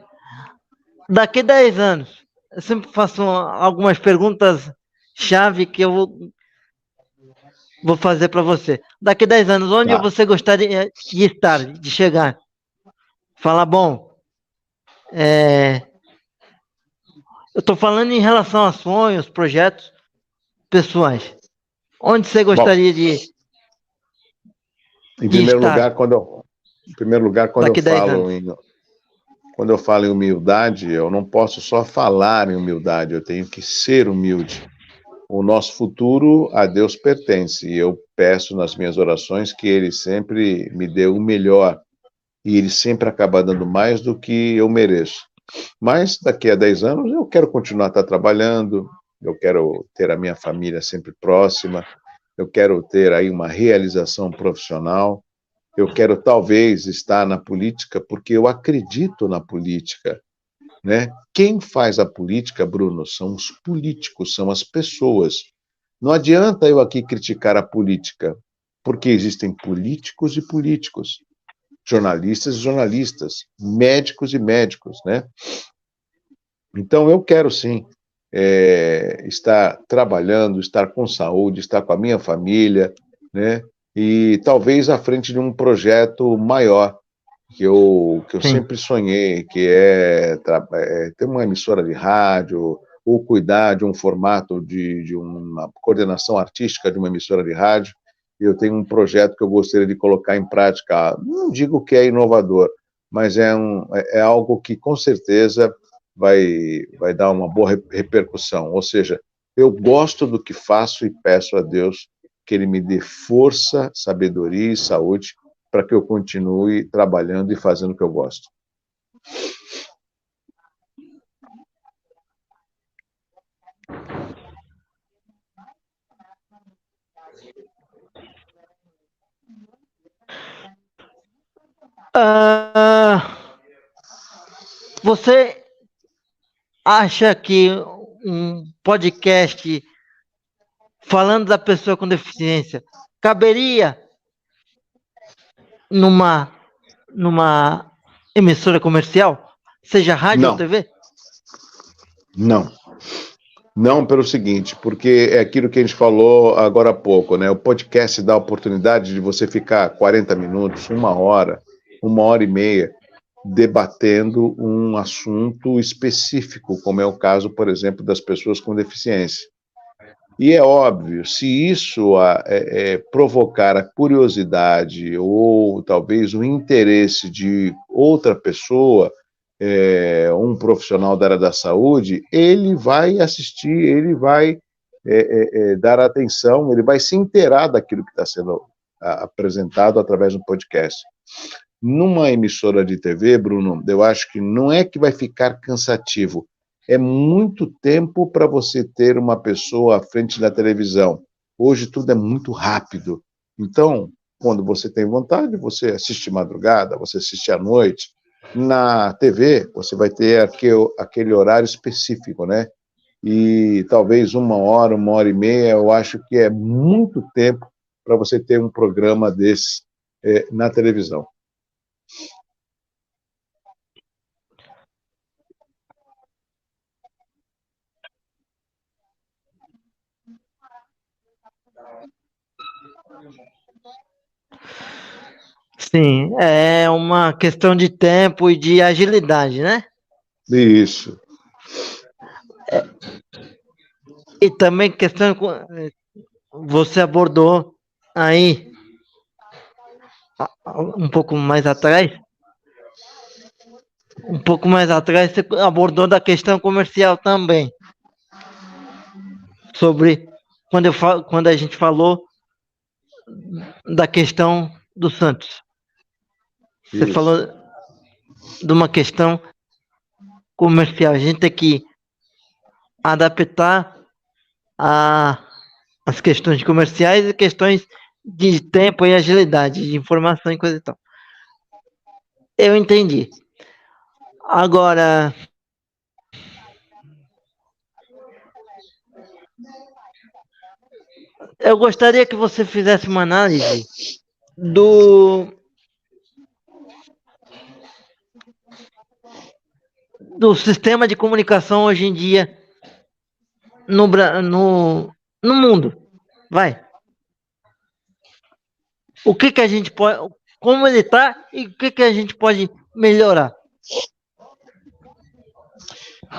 daqui 10 anos. Eu sempre faço algumas perguntas-chave que eu vou fazer para você. Daqui 10 anos, onde você gostaria de estar, de chegar? Fala, bom, eu estou falando em relação a sonhos, projetos pessoais. Onde você gostaria de Em primeiro lugar, quando eu falo em humildade, eu não posso só falar em humildade, eu tenho que ser humilde. O nosso futuro a Deus pertence, e eu peço nas minhas orações que Ele sempre me dê o melhor, e Ele sempre acaba dando mais do que eu mereço. Mas daqui a 10 anos eu quero continuar a estar trabalhando, eu quero ter a minha família sempre próxima, eu quero ter aí uma realização profissional, eu quero talvez estar na política porque eu acredito na política, né? Quem faz a política, Bruno, são os políticos, são as pessoas. Não adianta eu aqui criticar a política, porque existem políticos e políticos, jornalistas e jornalistas, médicos e médicos, né? Então eu quero sim estar trabalhando, estar com saúde, estar com a minha família, né? E talvez à frente de um projeto maior, que eu Sim. sempre sonhei, que é ter uma emissora de rádio, ou cuidar de um formato de uma coordenação artística de uma emissora de rádio. Eu tenho um projeto que eu gostaria de colocar em prática. Não digo que é inovador, mas é algo que com certeza vai dar uma boa repercussão. Ou seja, eu gosto do que faço e peço a Deus que Ele me dê força, sabedoria e saúde para que eu continue trabalhando e fazendo o que eu gosto. Você acha que um podcast falando da pessoa com deficiência caberia numa emissora comercial, seja rádio ou Não, TV? não. Não, pelo seguinte, porque é aquilo que a gente falou agora há pouco, né? O podcast dá a oportunidade de você ficar 40 minutos, uma hora e meia, debatendo um assunto específico, como é o caso, por exemplo, das pessoas com deficiência. E é óbvio, se isso provocar a curiosidade ou talvez o interesse de outra pessoa, um profissional da área da saúde, ele vai assistir, ele vai dar atenção, ele vai se inteirar daquilo que está sendo apresentado através do podcast. Numa emissora de TV, Bruno, eu acho que não é que vai ficar cansativo, é muito tempo para você ter uma pessoa à frente da televisão. Hoje tudo é muito rápido. Então, quando você tem vontade, você assiste de madrugada, você assiste à noite. Na TV, você vai ter aquele horário específico, né? E talvez uma hora e meia, eu acho que é muito tempo para você ter um programa desse na televisão. Sim, é uma questão de tempo e de agilidade, né? Isso. E também questão, você abordou aí um pouco mais atrás você abordou da questão comercial também, sobre quando a gente falou da questão do Santos. Você Isso. falou de uma questão comercial. A gente tem que adaptar as questões comerciais e questões de tempo e agilidade, de informação e coisa e tal. Eu entendi. Agora, eu gostaria que você fizesse uma análise do sistema de comunicação hoje em dia no mundo. Vai. O que a gente pode, como ele está e o que a gente pode melhorar.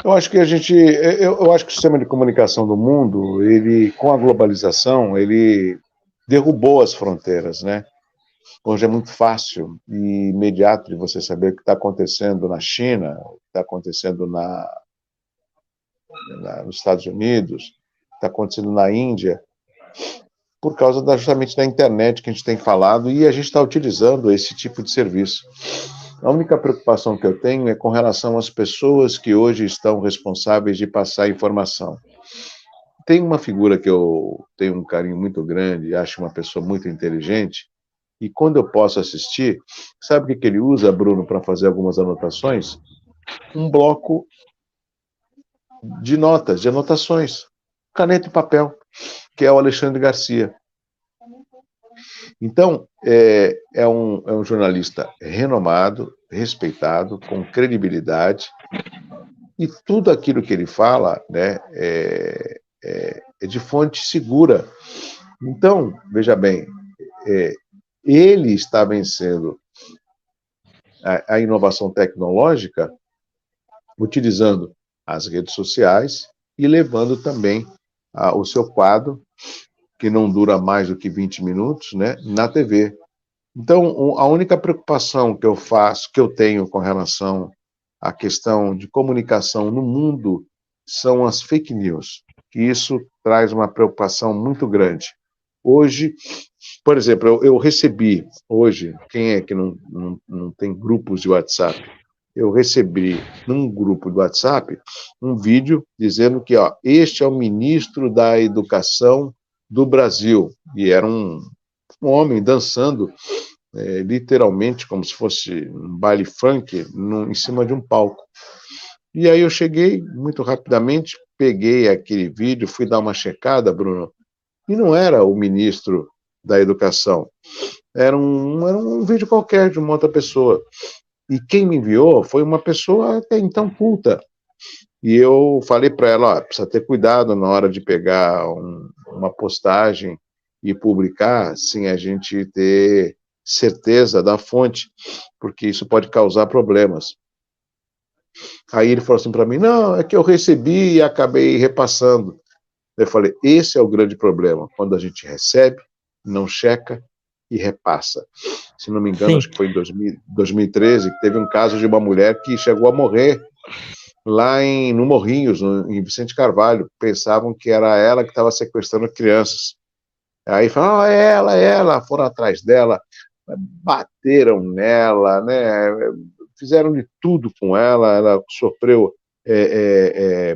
Eu acho que eu acho que o sistema de comunicação do mundo, ele, com a globalização, ele derrubou as fronteiras, né? Hoje é muito fácil e imediato de você saber o que está acontecendo na China, o que está acontecendo nos Estados Unidos, o que está acontecendo na Índia, por causa justamente da internet que a gente tem falado, e a gente está utilizando esse tipo de serviço. A única preocupação que eu tenho é com relação às pessoas que hoje estão responsáveis de passar a informação. Tem uma figura que eu tenho um carinho muito grande, acho uma pessoa muito inteligente, e quando eu posso assistir, sabe o que ele usa, Bruno, para fazer algumas anotações? Um bloco de notas, de anotações, caneta e papel, que é o Alexandre Garcia. Então, é um jornalista renomado, respeitado, com credibilidade, e tudo aquilo que ele fala, né, é de fonte segura. Então, veja bem, ele está vencendo a inovação tecnológica, utilizando as redes sociais e levando também o seu quadro, que não dura mais do que 20 minutos, né, na TV. Então, a única preocupação que eu tenho com relação à questão de comunicação no mundo são as fake news, que isso traz uma preocupação muito grande. Hoje, por exemplo, eu recebi hoje, quem é que não tem grupos de WhatsApp? Eu recebi num grupo do WhatsApp um vídeo dizendo que, ó, este é o ministro da Educação do Brasil, e era um homem dançando, literalmente como se fosse um baile funk em cima de um palco. E aí eu cheguei muito rapidamente, peguei aquele vídeo, fui dar uma checada, Bruno, e não era o ministro da Educação, era um vídeo qualquer de uma outra pessoa. E quem me enviou foi uma pessoa até então culta. E eu falei para ela, ó, precisa ter cuidado na hora de pegar uma postagem e publicar sem a gente ter certeza da fonte, porque isso pode causar problemas. Aí ele falou assim para mim, não, é que eu recebi e acabei repassando. Eu falei, esse é o grande problema, quando a gente recebe, não checa e repassa. Se não me engano, Sim. acho que foi em 2013, que teve um caso de uma mulher que chegou a morrer lá no Morrinhos, em Vicente Carvalho. Pensavam que era ela que estava sequestrando crianças. Aí falaram, é ela, foram atrás dela, bateram nela, né? Fizeram de tudo com ela sofreu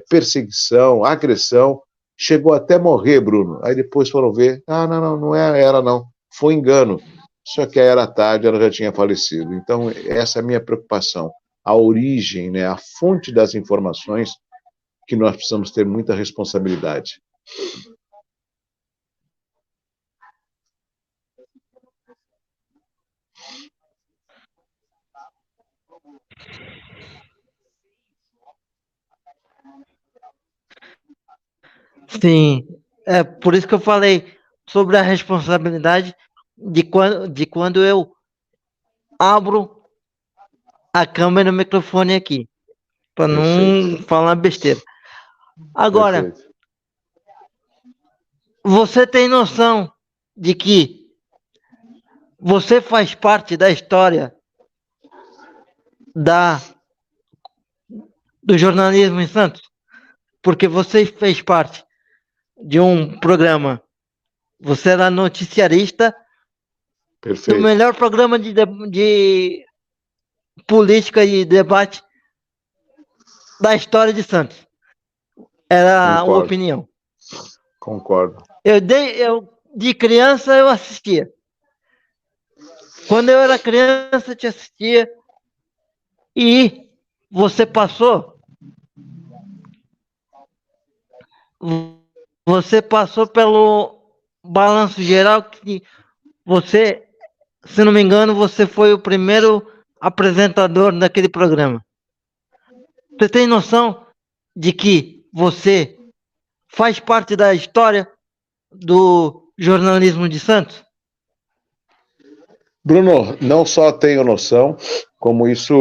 perseguição, agressão, chegou até morrer, Bruno. Aí depois foram ver, não é ela não, foi engano. Só que aí era tarde, ela já tinha falecido. Então, essa é a minha preocupação. A origem, né, a fonte das informações, que nós precisamos ter muita responsabilidade. Sim, é por isso que eu falei sobre a responsabilidade de quando eu abro a câmera e o microfone aqui, para não falar besteira. Agora, Perfeito. você tem noção de que você faz parte da história do jornalismo em Santos? Porque você fez parte de um programa, você era noticiarista do melhor programa de política e debate da história de Santos. Era uma opinião. Concordo. De criança eu assistia. Quando eu era criança eu te assistia. E você passou pelo balanço geral que você, se não me engano, você foi o primeiro apresentador daquele programa. Você tem noção de que você faz parte da história do jornalismo de Santos? Bruno, não só tenho noção, como isso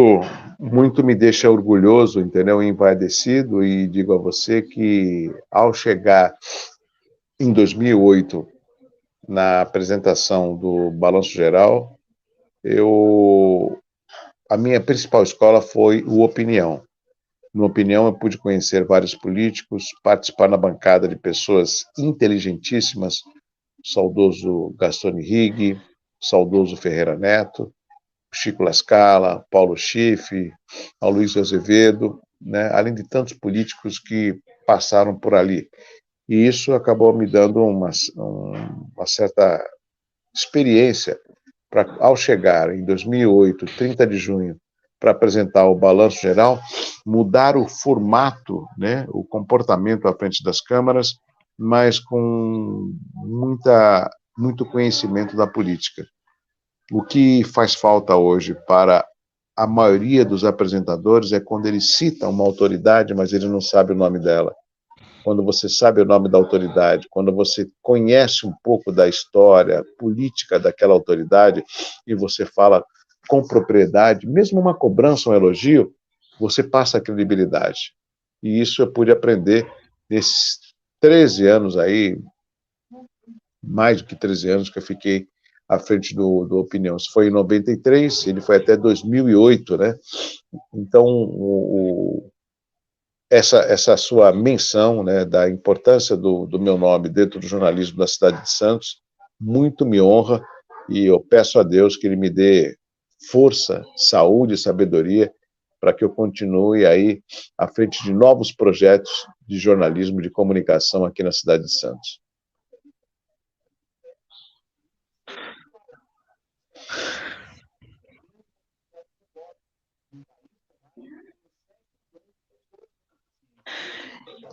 muito me deixa orgulhoso, entendeu? Envaidecido, e digo a você que ao chegar em 2008 na apresentação do Balanço Geral, a minha principal escola foi o Opinião. No Opinião, eu pude conhecer vários políticos, participar na bancada de pessoas inteligentíssimas, o saudoso Gastone Rigg, o saudoso Ferreira Neto, Chico Lascala, Paulo Schiff, Aloysio Azevedo, né, além de tantos políticos que passaram por ali. E isso acabou me dando uma certa experiência para, ao chegar em 2008, 30 de junho, para apresentar o Balanço Geral, mudar o formato, né, o comportamento à frente das câmaras, mas com muito conhecimento da política. O que faz falta hoje para a maioria dos apresentadores é quando eles citam uma autoridade, mas ele não sabe o nome dela. Quando você sabe o nome da autoridade, quando você conhece um pouco da história política daquela autoridade e você fala com propriedade, mesmo uma cobrança, um elogio, você passa a credibilidade. E isso eu pude aprender nesses 13 anos aí, mais do que 13 anos que eu fiquei à frente do Opinião. Isso foi em 93, ele foi até 2008, né? Então, essa sua menção, né, da importância do meu nome dentro do jornalismo da cidade de Santos, muito me honra, e eu peço a Deus que Ele me dê força, saúde e sabedoria para que eu continue aí à frente de novos projetos de jornalismo, de comunicação aqui na cidade de Santos.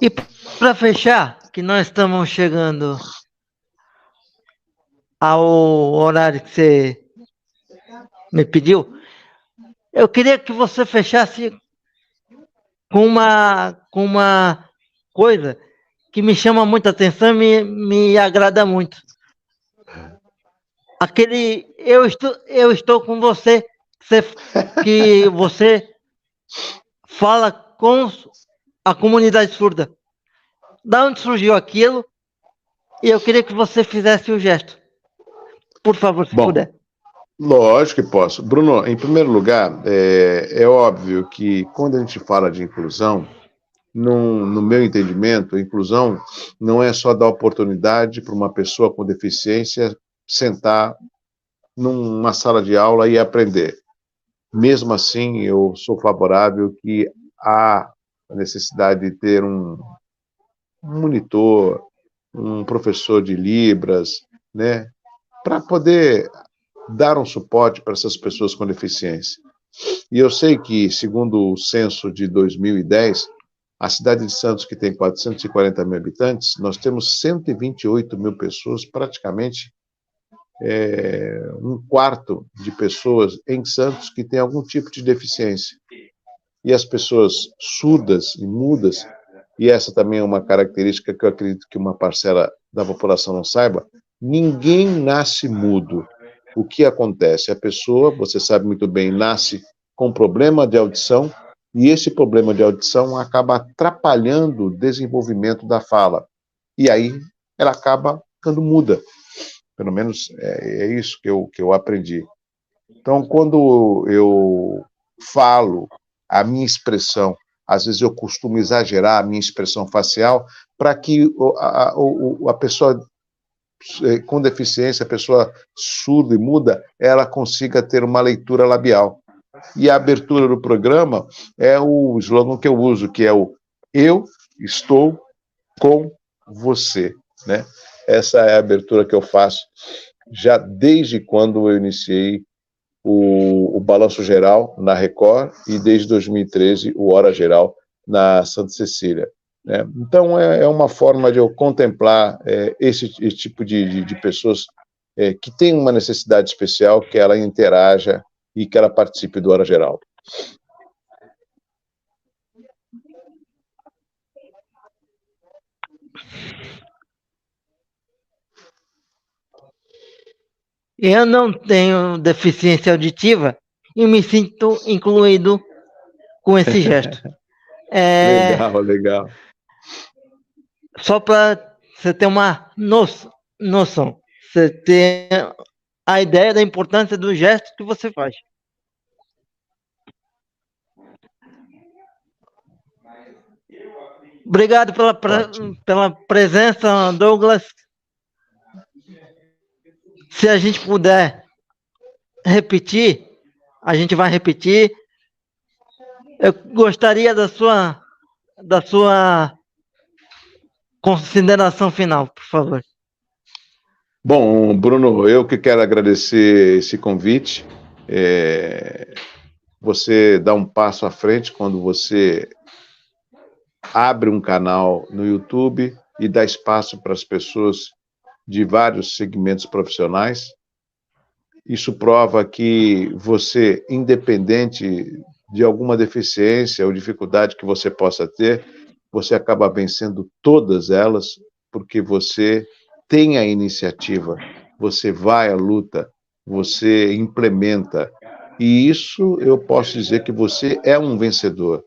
E para fechar, que nós estamos chegando ao horário que você me pediu, eu queria que você fechasse com uma coisa que me chama muita atenção e me agrada muito. Aquele eu estou com você, que você fala com a comunidade surda. Da onde surgiu aquilo? E eu queria que você fizesse o gesto. Por favor, se puder. Lógico que posso. Bruno, em primeiro lugar, é óbvio que quando a gente fala de inclusão, no meu entendimento, a inclusão não é só dar oportunidade para uma pessoa com deficiência sentar numa sala de aula e aprender. Mesmo assim, eu sou favorável que há a necessidade de ter um monitor, um professor de Libras, né, para poder dar um suporte para essas pessoas com deficiência. E eu sei que, segundo o censo de 2010, a cidade de Santos, que tem 440 mil habitantes, nós temos 128 mil pessoas, praticamente um quarto de pessoas em Santos que tem algum tipo de deficiência. E as pessoas surdas e mudas, e essa também é uma característica que eu acredito que uma parcela da população não saiba, ninguém nasce mudo. O que acontece? A pessoa, você sabe muito bem, nasce com problema de audição, e esse problema de audição acaba atrapalhando o desenvolvimento da fala. E aí ela acaba ficando muda. Pelo menos é isso que eu aprendi. Então, quando eu falo a minha expressão, às vezes eu costumo exagerar a minha expressão facial para que a pessoa com deficiência, a pessoa surda e muda, ela consiga ter uma leitura labial. E a abertura do programa é o slogan que eu uso, que é o "Eu estou com você", né? Essa é a abertura que eu faço já desde quando eu iniciei o Balanço Geral na Record e desde 2013 o Hora Geral na Santa Cecília. Né? Então é uma forma de eu contemplar esse tipo de pessoas que têm uma necessidade especial, que ela interaja e que ela participe do Hora Geral. Eu não tenho deficiência auditiva e me sinto incluído com esse gesto. Legal. Só para você ter uma noção, você ter a ideia da importância do gesto que você faz. Obrigado pela presença, Douglas. Se a gente puder repetir, a gente vai repetir. Eu gostaria da sua consideração final, por favor. Bom, Bruno, eu que quero agradecer esse convite. Você dá um passo à frente quando você abre um canal no YouTube e dá espaço para as pessoas de vários segmentos profissionais. Isso prova que você, independente de alguma deficiência ou dificuldade que você possa ter, você acaba vencendo todas elas, porque você tem a iniciativa, você vai à luta, você implementa, E isso eu posso dizer que você é um vencedor.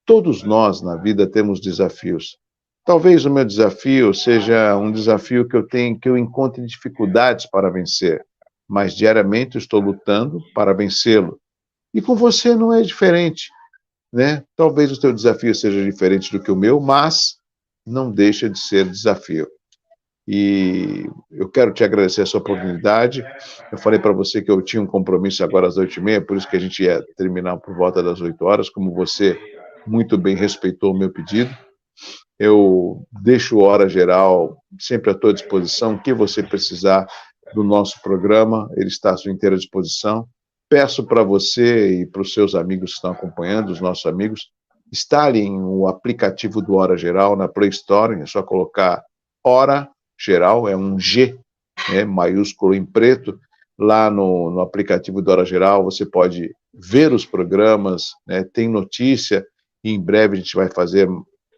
Todos nós na vida temos desafios. Talvez o meu desafio seja um desafio que eu encontre dificuldades para vencer, mas diariamente eu estou lutando para vencê-lo. E com você não é diferente, né? Talvez o teu desafio seja diferente do que o meu, mas não deixa de ser desafio. E eu quero te agradecer essa oportunidade. Eu falei para você que eu tinha um compromisso agora às 8h30, por isso que a gente ia terminar por volta das 8 horas, como você muito bem respeitou o meu pedido. Eu deixo hora geral sempre à tua disposição. O que você precisar do nosso programa, ele está à sua inteira disposição. Peço para você e para os seus amigos que estão acompanhando, os nossos amigos, instalem o aplicativo do Hora Geral na Play Store. É só colocar Hora Geral, é um G, né, maiúsculo em preto. Lá no aplicativo do Hora Geral você pode ver os programas, né, tem notícia, e em breve a gente vai fazer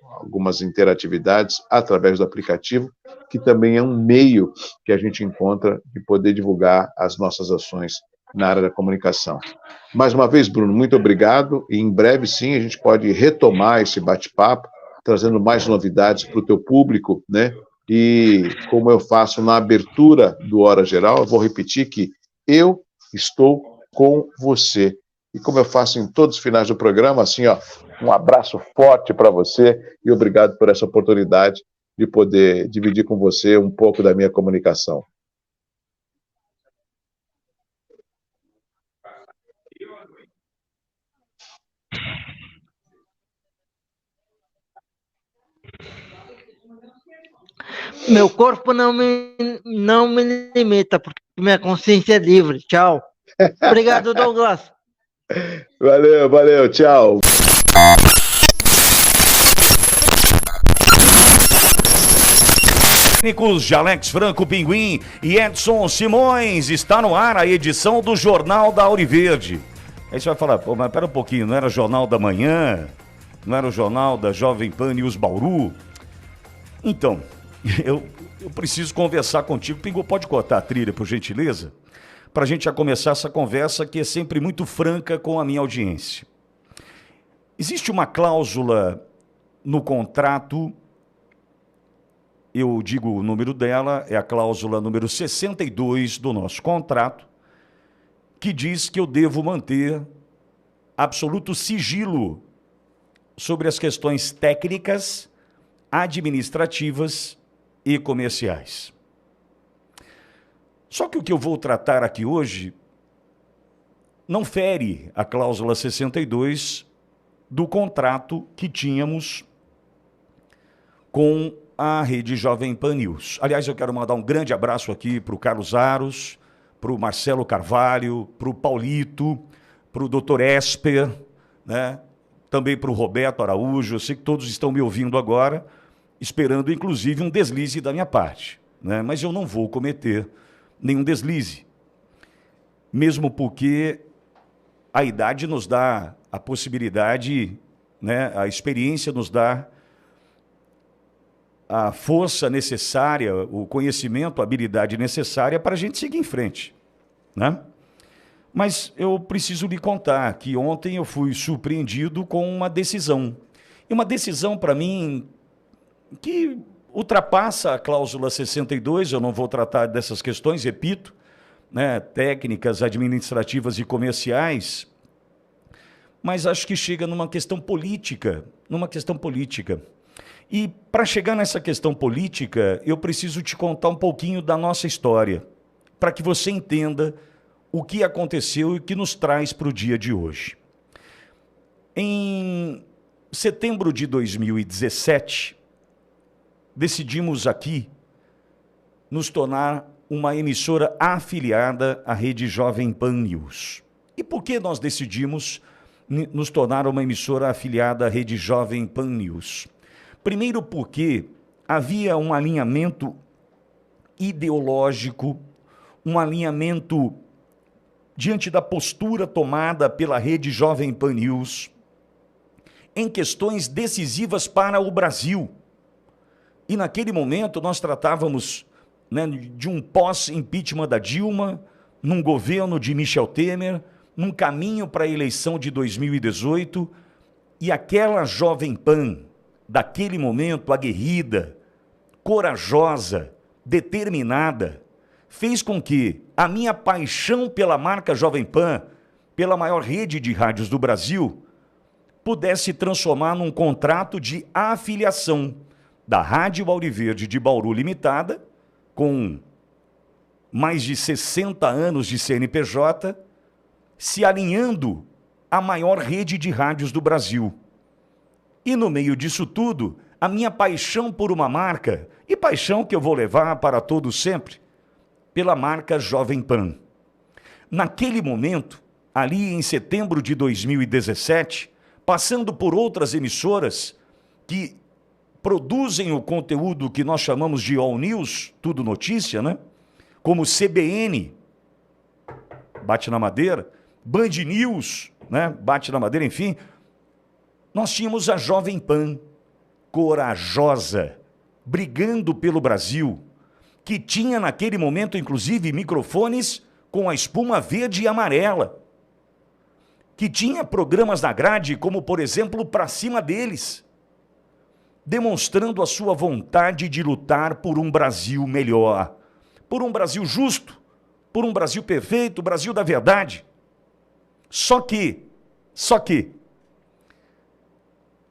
algumas interatividades através do aplicativo, que também é um meio que a gente encontra de poder divulgar as nossas ações na área da comunicação. Mais uma vez, Bruno, muito obrigado, e em breve, sim, a gente pode retomar esse bate-papo, trazendo mais novidades para o teu público, né? E como eu faço na abertura do Hora Geral, eu vou repetir que eu estou com você. E como eu faço em todos os finais do programa, assim, ó, um abraço forte para você e obrigado por essa oportunidade de poder dividir com você um pouco da minha comunicação. Meu corpo não me limita, porque minha consciência é livre. Tchau. Obrigado, Douglas. Valeu, valeu, tchau. Técnicos de Alex Franco Pinguim e Edson Simões, está no ar a edição do Jornal da Auriverde. Aí você vai falar, pô, mas pera um pouquinho, não era Jornal da Manhã? Não era o Jornal da Jovem Pan News Bauru? Então, eu preciso conversar contigo. Pingu, pode cortar a trilha, por gentileza? Para a gente já começar essa conversa que é sempre muito franca com a minha audiência. Existe uma cláusula no contrato, eu digo o número dela, é a cláusula número 62 do nosso contrato, que diz que eu devo manter absoluto sigilo sobre as questões técnicas, administrativas e comerciais. Só que o que eu vou tratar aqui hoje não fere a cláusula 62 do contrato que tínhamos com a Rede Jovem Pan News. Aliás, eu quero mandar um grande abraço aqui para o Carlos Aros, para o Marcelo Carvalho, para o Paulito, para o Dr. Esper, né? Também para o Roberto Araújo. Eu sei que todos estão me ouvindo agora, esperando inclusive um deslize da minha parte, né? Mas eu não vou cometer nenhum deslize, mesmo porque a idade nos dá a possibilidade, né? A experiência nos dá a força necessária, o conhecimento, a habilidade necessária para a gente seguir em frente, né? Mas eu preciso lhe contar que ontem eu fui surpreendido com uma decisão. E uma decisão, para mim, que ultrapassa a cláusula 62, eu não vou tratar dessas questões, repito, né, técnicas, administrativas e comerciais, mas acho que chega numa questão política, E para chegar nessa questão política, eu preciso te contar um pouquinho da nossa história, para que você entenda o que aconteceu e o que nos traz para o dia de hoje. Em setembro de 2017, decidimos aqui nos tornar uma emissora afiliada à Rede Jovem Pan News. E por que nós decidimos nos tornar uma emissora afiliada à Rede Jovem Pan News? Primeiro porque havia um alinhamento ideológico, um alinhamento diante da postura tomada pela Rede Jovem Pan News em questões decisivas para o Brasil. E naquele momento nós tratávamos, né, de um pós-impeachment da Dilma, num governo de Michel Temer, num caminho para a eleição de 2018, e aquela Jovem Pan, daquele momento, aguerrida, corajosa, determinada, fez com que a minha paixão pela marca Jovem Pan, pela maior rede de rádios do Brasil, pudesse transformar num contrato de afiliação da Rádio Auriverde de Bauru Limitada, com mais de 60 anos de CNPJ, se alinhando à maior rede de rádios do Brasil. E no meio disso tudo, a minha paixão por uma marca, e paixão que eu vou levar para todo sempre, pela marca Jovem Pan. Naquele momento, ali em setembro de 2017, passando por outras emissoras que produzem o conteúdo que nós chamamos de All News, tudo notícia, né? Como CBN, bate na madeira, Band News, né? Bate na madeira, enfim. Nós tínhamos a Jovem Pan, corajosa, brigando pelo Brasil, que tinha naquele momento, inclusive, microfones com a espuma verde e amarela, que tinha programas na grade, como, por exemplo, Pra Cima Deles, demonstrando a sua vontade de lutar por um Brasil melhor, por um Brasil justo, por um Brasil perfeito, o Brasil da verdade. Só que,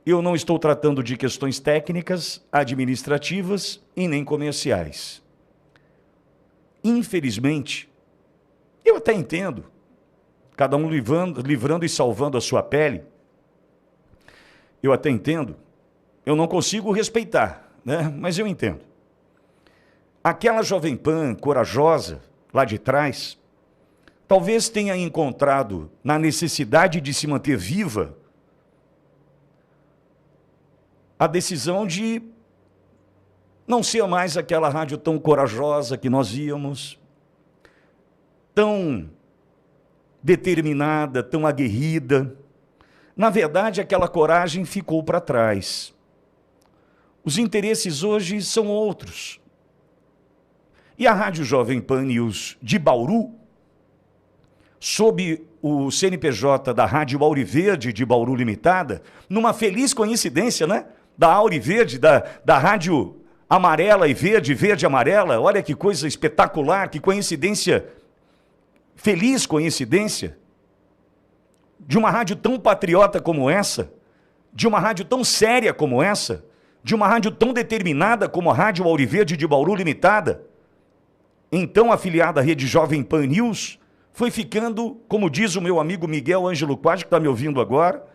eu não estou tratando de questões técnicas, administrativas e nem comerciais. Infelizmente, eu até entendo, cada um livrando e salvando a sua pele, eu até entendo, eu não consigo respeitar, né? Mas eu entendo. Aquela Jovem Pan corajosa, lá de trás, talvez tenha encontrado na necessidade de se manter viva a decisão de não ser mais aquela rádio tão corajosa que nós íamos, tão determinada, tão aguerrida. Na verdade, aquela coragem ficou para trás. Os interesses hoje são outros. E a Rádio Jovem Pan News de Bauru, sob o CNPJ da Rádio Auriverde de Bauru Limitada, numa feliz coincidência, né? Da Auriverde, da Rádio Amarela e Verde, Verde e Amarela, olha que coisa espetacular, que coincidência, feliz coincidência, de uma rádio tão patriota como essa, de uma rádio tão séria como essa, de uma rádio tão determinada como a Rádio Auriverde de Bauru Limitada, então afiliada à Rede Jovem Pan News, foi ficando, como diz o meu amigo Miguel Ângelo Quadros, que está me ouvindo agora,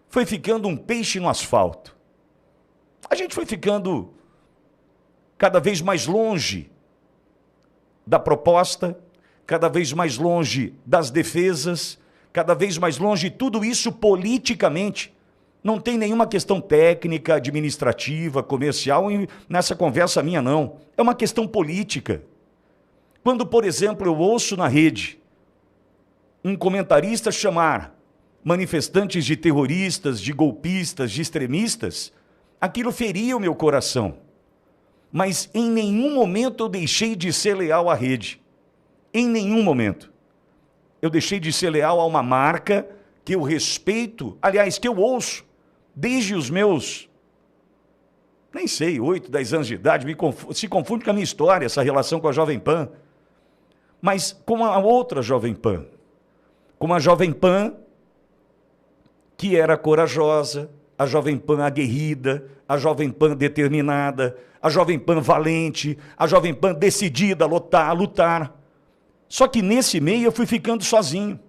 foi ficando um peixe no asfalto. A gente foi ficando cada vez mais longe da proposta, cada vez mais longe das defesas, cada vez mais longe de tudo isso politicamente. Não tem nenhuma questão técnica, administrativa, comercial nessa conversa minha, não. É uma questão política. Quando, por exemplo, eu ouço na rede um comentarista chamar manifestantes de terroristas, de golpistas, de extremistas, aquilo feria o meu coração. Mas em nenhum momento eu deixei de ser leal à rede. Em nenhum momento. Eu deixei de ser leal a uma marca que eu respeito, aliás, que eu ouço desde os meus, nem sei, 8, 10 anos de idade, se confunde com a minha história, essa relação com a Jovem Pan. Mas com a outra Jovem Pan. Com a Jovem Pan que era corajosa, a Jovem Pan aguerrida, a Jovem Pan determinada, a Jovem Pan valente, a Jovem Pan decidida a lutar. Só que nesse meio eu fui ficando sozinho.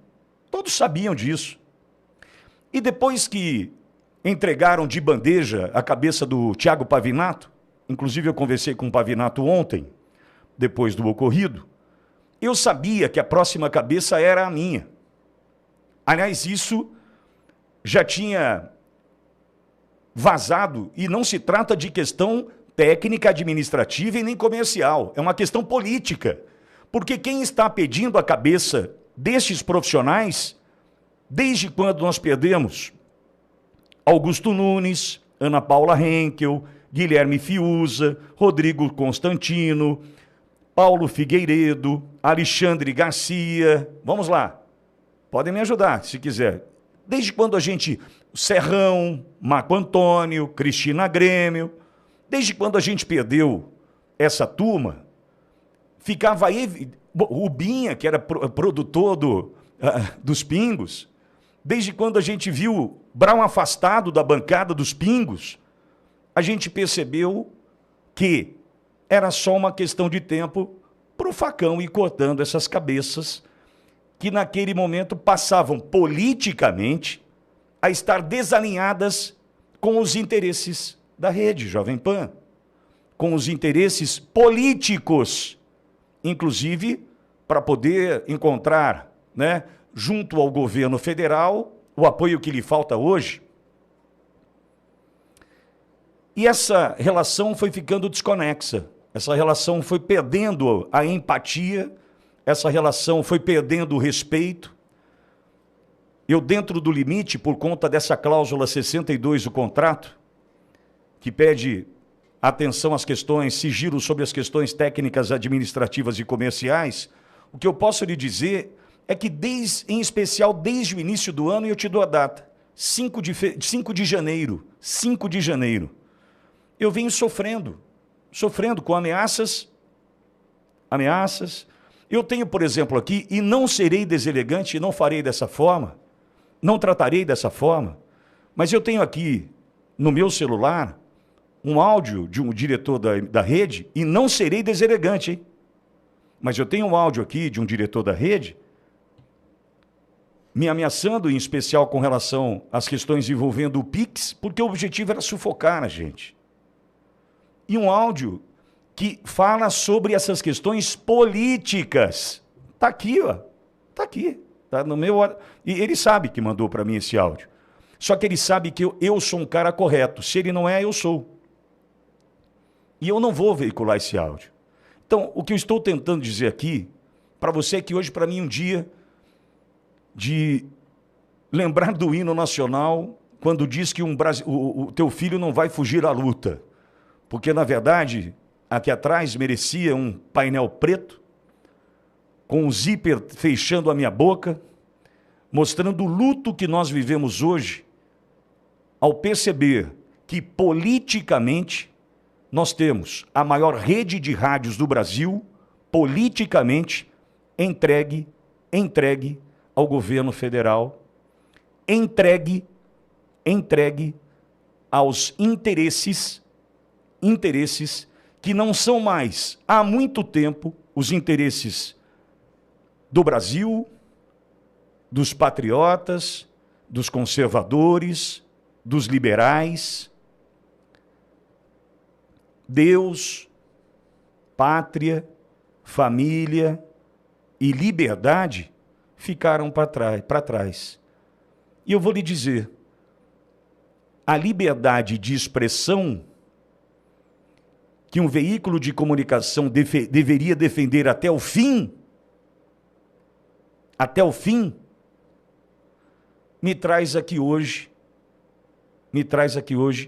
Todos sabiam disso. E depois que entregaram de bandeja a cabeça do Thiago Pavinato, inclusive eu conversei com o Pavinato ontem, depois do ocorrido, eu sabia que a próxima cabeça era a minha. Aliás, isso já tinha vazado, e não se trata de questão técnica, administrativa e nem comercial, é uma questão política. Porque quem está pedindo a cabeça destes profissionais, desde quando nós perdemos Augusto Nunes, Ana Paula Henkel, Guilherme Fiuza, Rodrigo Constantino, Paulo Figueiredo, Alexandre Garcia, vamos lá. podem me ajudar, se quiser. Desde quando a gente... Serrão, Marco Antônio, Cristina Grêmio, desde quando a gente perdeu essa turma, ficava aí... O Binha, que era produtor dos Pingos, desde quando a gente viu Brown afastado da bancada dos Pingos, a gente percebeu que era só uma questão de tempo para o facão ir cortando essas cabeças que naquele momento passavam politicamente a estar desalinhadas com os interesses da rede Jovem Pan, com os interesses políticos, inclusive para poder encontrar, né, junto ao governo federal, o apoio que lhe falta hoje. E essa relação foi ficando desconexa, essa relação foi perdendo a empatia, essa relação foi perdendo o respeito. Eu, dentro do limite, por conta dessa cláusula 62 do contrato, que pede atenção às questões, sigilo sobre as questões técnicas, administrativas e comerciais, o que eu posso lhe dizer é que, em especial, desde o início do ano, e eu te dou a data, 5 de janeiro, eu venho sofrendo com ameaças. Eu tenho, por exemplo, aqui, e não serei deselegante, não farei dessa forma, não tratarei dessa forma, mas eu tenho aqui no meu celular um áudio de um diretor da rede, e não serei deselegante, hein? Mas eu tenho um áudio aqui de um diretor da rede me ameaçando, em especial com relação às questões envolvendo o Pix, porque o objetivo era sufocar a gente. E um áudio que fala sobre essas questões políticas. Está aqui, ó. Está aqui. Tá no meu... E ele sabe que mandou para mim esse áudio. Só que ele sabe que eu sou um cara correto. Se ele não é, eu sou. E eu não vou veicular esse áudio. Então, o que eu estou tentando dizer aqui, para você, é que hoje, para mim, é um dia de lembrar do hino nacional, quando diz que o teu filho não vai fugir à luta. Porque, na verdade, aqui atrás merecia um painel preto, com um zíper fechando a minha boca, mostrando o luto que nós vivemos hoje, ao perceber que, politicamente, nós temos a maior rede de rádios do Brasil, politicamente, entregue ao governo federal, entregue aos interesses que não são mais, há muito tempo, os interesses do Brasil, dos patriotas, dos conservadores, dos liberais. Deus, pátria, família e liberdade ficaram para trás. E eu vou lhe dizer, a liberdade de expressão que um veículo de comunicação deveria defender até o fim, me traz aqui hoje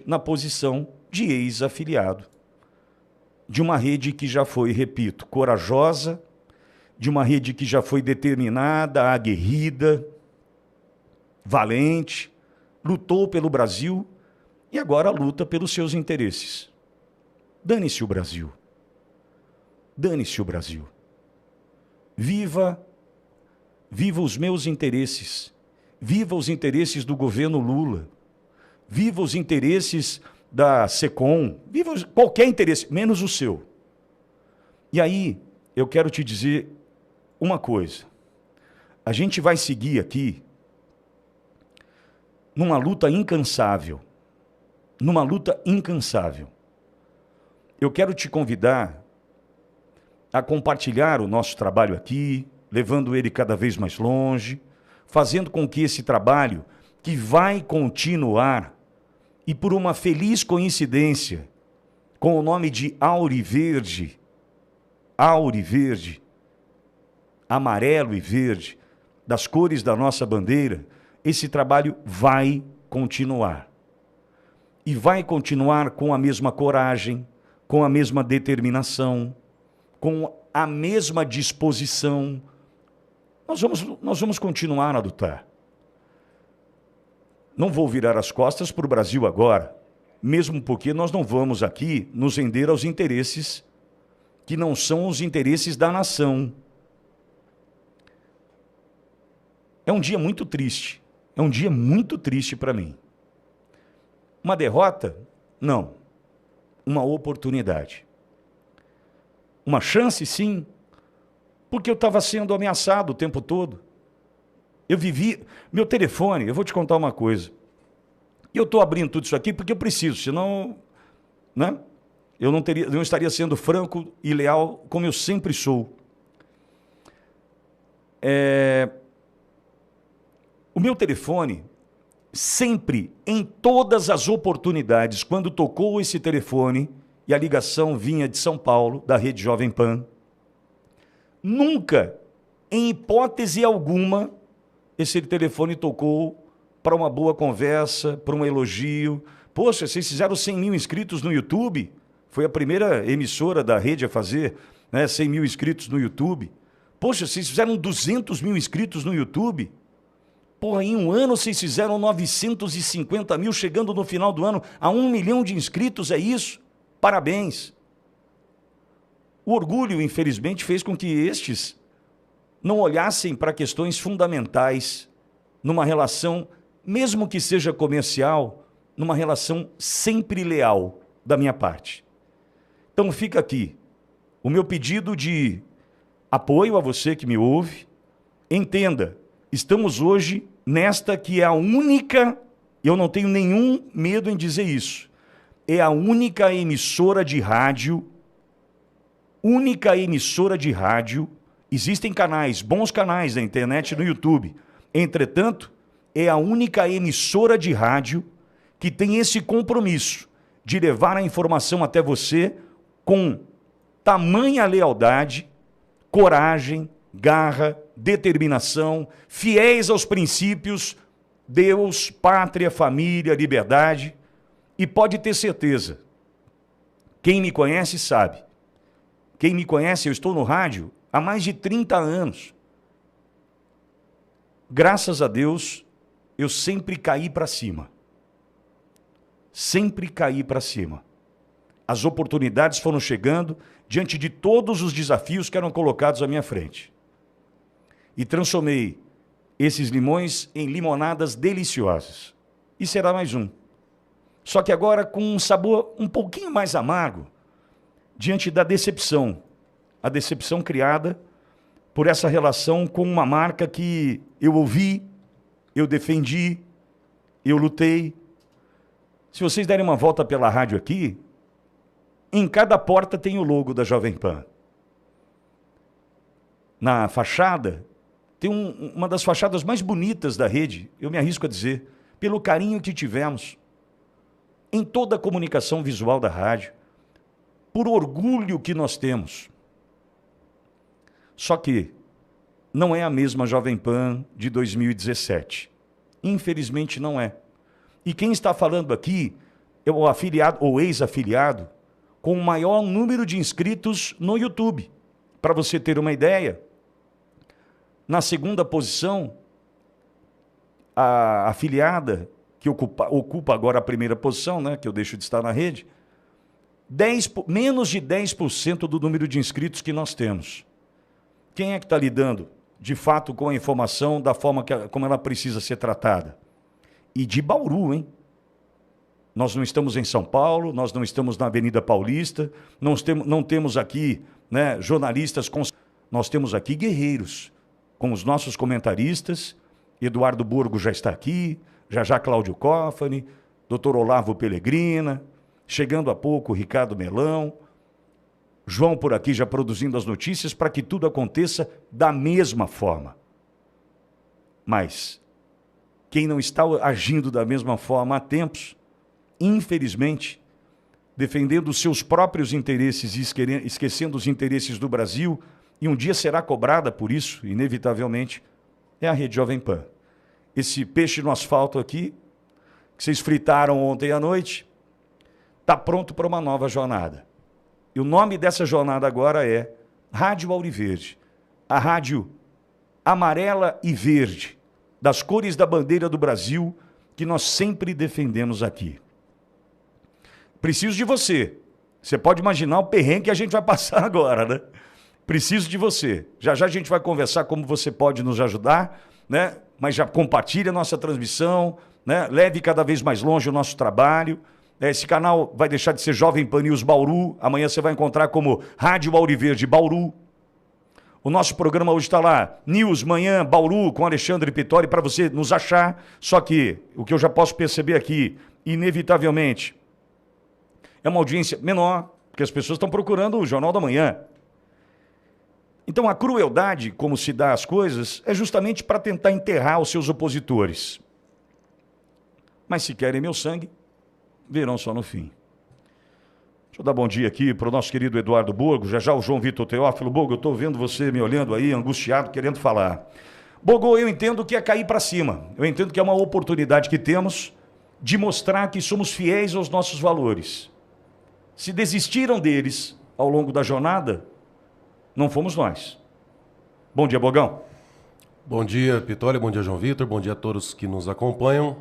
na posição de ex-afiliado de uma rede que já foi, repito, corajosa, de uma rede que já foi determinada, aguerrida, valente, lutou pelo Brasil e agora luta pelos seus interesses. Dane-se o Brasil. Dane-se o Brasil. Viva os meus interesses. Viva os interesses do governo Lula. Viva os interesses da SECOM. Viva qualquer interesse, menos o seu. E aí, eu quero te dizer uma coisa. A gente vai seguir aqui numa luta incansável. Eu quero te convidar a compartilhar o nosso trabalho aqui, levando ele cada vez mais longe, fazendo com que esse trabalho, que vai continuar, e por uma feliz coincidência, com o nome de Auriverde, amarelo e verde, das cores da nossa bandeira, esse trabalho vai continuar. E vai continuar com a mesma coragem, com a mesma determinação, com a mesma disposição, nós vamos continuar a lutar. Não vou virar as costas para o Brasil agora, mesmo porque nós não vamos aqui nos render aos interesses que não são os interesses da nação. É um dia muito triste. É um dia muito triste para mim. Uma derrota? Não. Uma oportunidade. Uma chance, sim, porque eu estava sendo ameaçado o tempo todo. Eu vivi... Meu telefone, eu vou te contar uma coisa. Eu estou abrindo tudo isso aqui porque eu preciso, senão, né? Eu não estaria sendo franco e leal como eu sempre sou. O meu telefone, sempre, em todas as oportunidades, quando tocou esse telefone e a ligação vinha de São Paulo, da Rede Jovem Pan, nunca, em hipótese alguma, esse telefone tocou para uma boa conversa, para um elogio. Poxa, vocês fizeram 100 mil inscritos no YouTube? Foi a primeira emissora da rede a fazer, né, 100 mil inscritos no YouTube. Poxa, vocês fizeram 200 mil inscritos no YouTube? Porra, em um ano vocês fizeram 950 mil, chegando no final do ano a 1 milhão de inscritos, é isso? Parabéns. O orgulho, infelizmente, fez com que estes não olhassem para questões fundamentais numa relação, mesmo que seja comercial, numa relação sempre leal da minha parte. Então fica aqui o meu pedido de apoio a você que me ouve. Entenda, estamos hoje nesta que é a única, eu não tenho nenhum medo em dizer isso, é a única emissora de rádio, existem canais, bons canais na internet e no YouTube, entretanto, é a única emissora de rádio que tem esse compromisso de levar a informação até você com tamanha lealdade, coragem, garra, determinação, fiéis aos princípios, Deus, pátria, família, liberdade. E pode ter certeza, quem me conhece sabe. Quem me conhece, eu estou no rádio há mais de 30 anos. Graças a Deus, eu sempre caí para cima. Sempre caí para cima. As oportunidades foram chegando diante de todos os desafios que eram colocados à minha frente. E transformei esses limões em limonadas deliciosas. E será mais um. Só que agora com um sabor um pouquinho mais amargo, diante da decepção. A decepção criada por essa relação com uma marca que eu ouvi, eu defendi, eu lutei. Se vocês derem uma volta pela rádio aqui, em cada porta tem o logo da Jovem Pan. Na fachada, tem uma das fachadas mais bonitas da rede, eu me arrisco a dizer, pelo carinho que tivemos em toda a comunicação visual da rádio, por orgulho que nós temos. Só que não é a mesma Jovem Pan de 2017. Infelizmente não é. E quem está falando aqui é o afiliado ou ex-afiliado com o maior número de inscritos no YouTube. Para você ter uma ideia, na segunda posição, a afiliada que ocupa agora a primeira posição, né, que eu deixo de estar na rede, menos de 10% do número de inscritos que nós temos. Quem é que está lidando, de fato, com a informação da forma como ela precisa ser tratada? E de Bauru, hein? Nós não estamos em São Paulo, nós não estamos na Avenida Paulista, não temos aqui, né, jornalistas, nós temos aqui guerreiros, com os nossos comentaristas. Eduardo Burgo já está aqui, já Cláudio Cofani, Dr. Olavo Pellegrina, chegando há pouco Ricardo Melão, João por aqui já produzindo as notícias para que tudo aconteça da mesma forma. Mas quem não está agindo da mesma forma há tempos, infelizmente, defendendo os seus próprios interesses e esquecendo os interesses do Brasil, e um dia será cobrada por isso, inevitavelmente, é a Rede Jovem Pan. Esse peixe no asfalto aqui, que vocês fritaram ontem à noite, está pronto para uma nova jornada. E o nome dessa jornada agora é Rádio Auriverde. A rádio amarela e verde, das cores da bandeira do Brasil, que nós sempre defendemos aqui. Preciso de você. Você pode imaginar o perrengue que a gente vai passar agora, né? Preciso de você. Já já a gente vai conversar como você pode nos ajudar, né? Mas já compartilhe a nossa transmissão, né? Leve cada vez mais longe o nosso trabalho. Esse canal vai deixar de ser Jovem Pan News Bauru. Amanhã você vai encontrar como Rádio Auriverde Bauru. O nosso programa hoje está lá, News Manhã Bauru, com Alexandre Pittori, para você nos achar. Só que o que eu já posso perceber aqui, inevitavelmente, é uma audiência menor, porque as pessoas estão procurando o Jornal da Manhã. Então a crueldade, como se dá as coisas, é justamente para tentar enterrar os seus opositores. Mas se querem meu sangue, verão só no fim. Deixa eu dar bom dia aqui para o nosso querido Eduardo Bogo, já já o João Vitor Teófilo. Bogo, eu estou vendo você me olhando aí, angustiado, querendo falar. Bogo, eu entendo que é cair para cima. Eu entendo que é uma oportunidade que temos de mostrar que somos fiéis aos nossos valores. Se desistiram deles ao longo da jornada, não fomos nós. Bom dia, Bogão. Bom dia, Pittori, bom dia, João Vitor, bom dia a todos que nos acompanham.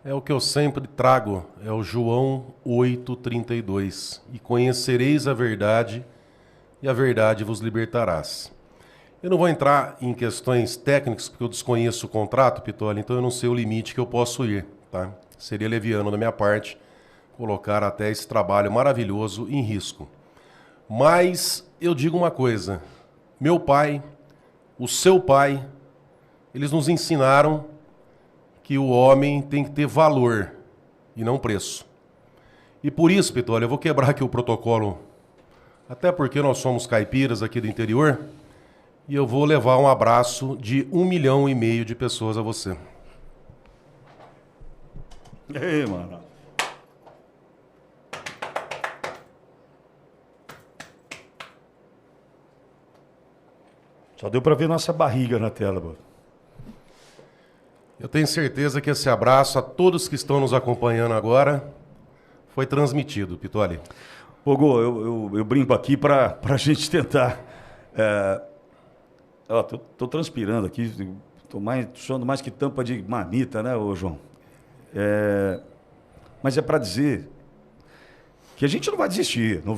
É o que eu sempre trago, é o João 8,32. E conhecereis a verdade, e a verdade vos libertarás. Eu não vou entrar em questões técnicas, porque eu desconheço o contrato, Pittori, então eu não sei o limite que eu posso ir, tá? Seria leviano da minha parte colocar até esse trabalho maravilhoso em risco. Mas eu digo uma coisa, meu pai, o seu pai, eles nos ensinaram que o homem tem que ter valor e não preço. E por isso, Pittori, eu vou quebrar aqui o protocolo, até porque nós somos caipiras aqui do interior, e eu vou levar um abraço de 1,5 milhão de pessoas a você. Ei, mano. Só deu para ver nossa barriga na tela, mano. Eu tenho certeza que esse abraço a todos que estão nos acompanhando agora foi transmitido, Pittori. Bogo, eu brinco aqui para a gente tentar. Tô transpirando aqui, suando mais que tampa de marmita, né, ô João? Mas é para dizer que a gente não vai desistir, não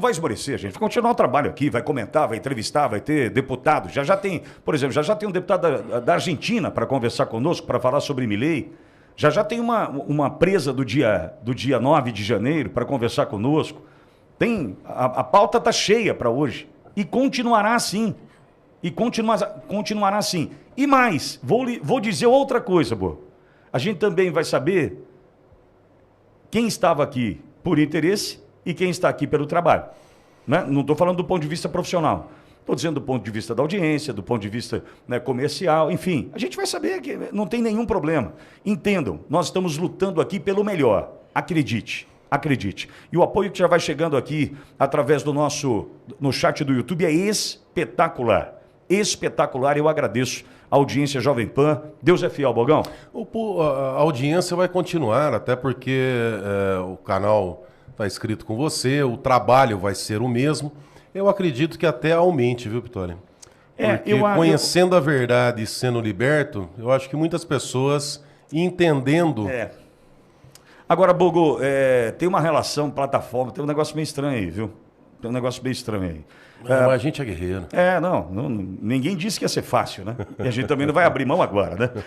vai esmorecer, a gente vai continuar o trabalho aqui, vai comentar, vai entrevistar, vai ter deputado. Já tem, por exemplo, já tem um deputado da Argentina para conversar conosco, para falar sobre Milei. Já tem uma presa do dia 9 de janeiro para conversar conosco. A pauta está cheia para hoje. E continuará assim. Continuará assim. E mais, vou dizer outra coisa, Bo. A gente também vai saber quem estava aqui por interesse e quem está aqui pelo trabalho. Né? Não estou falando do ponto de vista profissional. Estou dizendo do ponto de vista da audiência, do ponto de vista, né, comercial, enfim. A gente vai saber que não tem nenhum problema. Entendam, nós estamos lutando aqui pelo melhor. Acredite. E o apoio que já vai chegando aqui através no chat do YouTube é espetacular. Espetacular, eu agradeço a audiência Jovem Pan. Deus é fiel, Bogão. A audiência vai continuar, até porque o canal está inscrito com você, o trabalho vai ser o mesmo. Eu acredito que até aumente, viu, Pittori? Porque conhecendo a verdade e sendo liberto, eu acho que muitas pessoas entendendo... Agora, Bogo, tem uma relação plataforma, tem um negócio meio estranho aí, viu? Tem um negócio meio estranho aí. Mas a gente é guerreiro. Ninguém disse que ia ser fácil, né? E a gente também não vai abrir mão agora, né?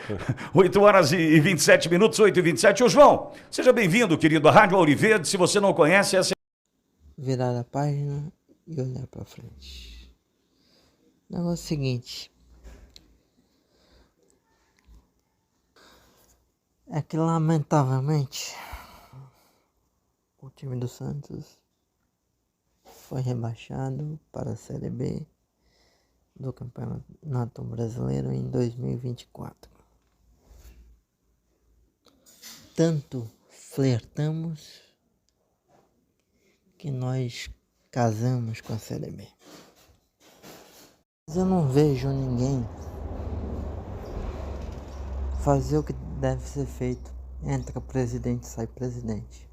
8h27, 8h27. Ô, João, seja bem-vindo, querido, à Rádio Auriverde. Se você não conhece, essa... Virar a página e olhar pra frente. O negócio é o seguinte. É que, lamentavelmente, o time do Santos foi rebaixado para a Série B do Campeonato Brasileiro em 2024. Tanto flertamos que nós casamos com a Série B. Mas eu não vejo ninguém fazer o que deve ser feito. Entra presidente, sai presidente.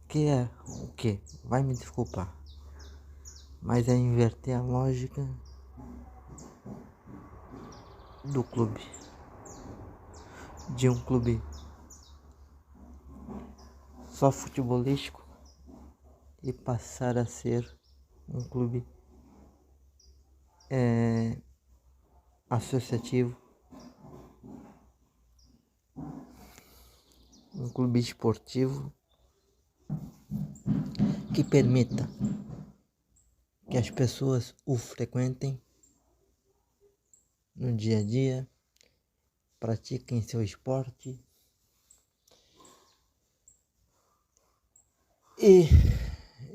Que é o que? Vai me desculpar. Mas é inverter a lógica do clube, de um clube só futebolístico e passar a ser um clube associativo, um clube esportivo que permita que as pessoas o frequentem no dia a dia, pratiquem seu esporte e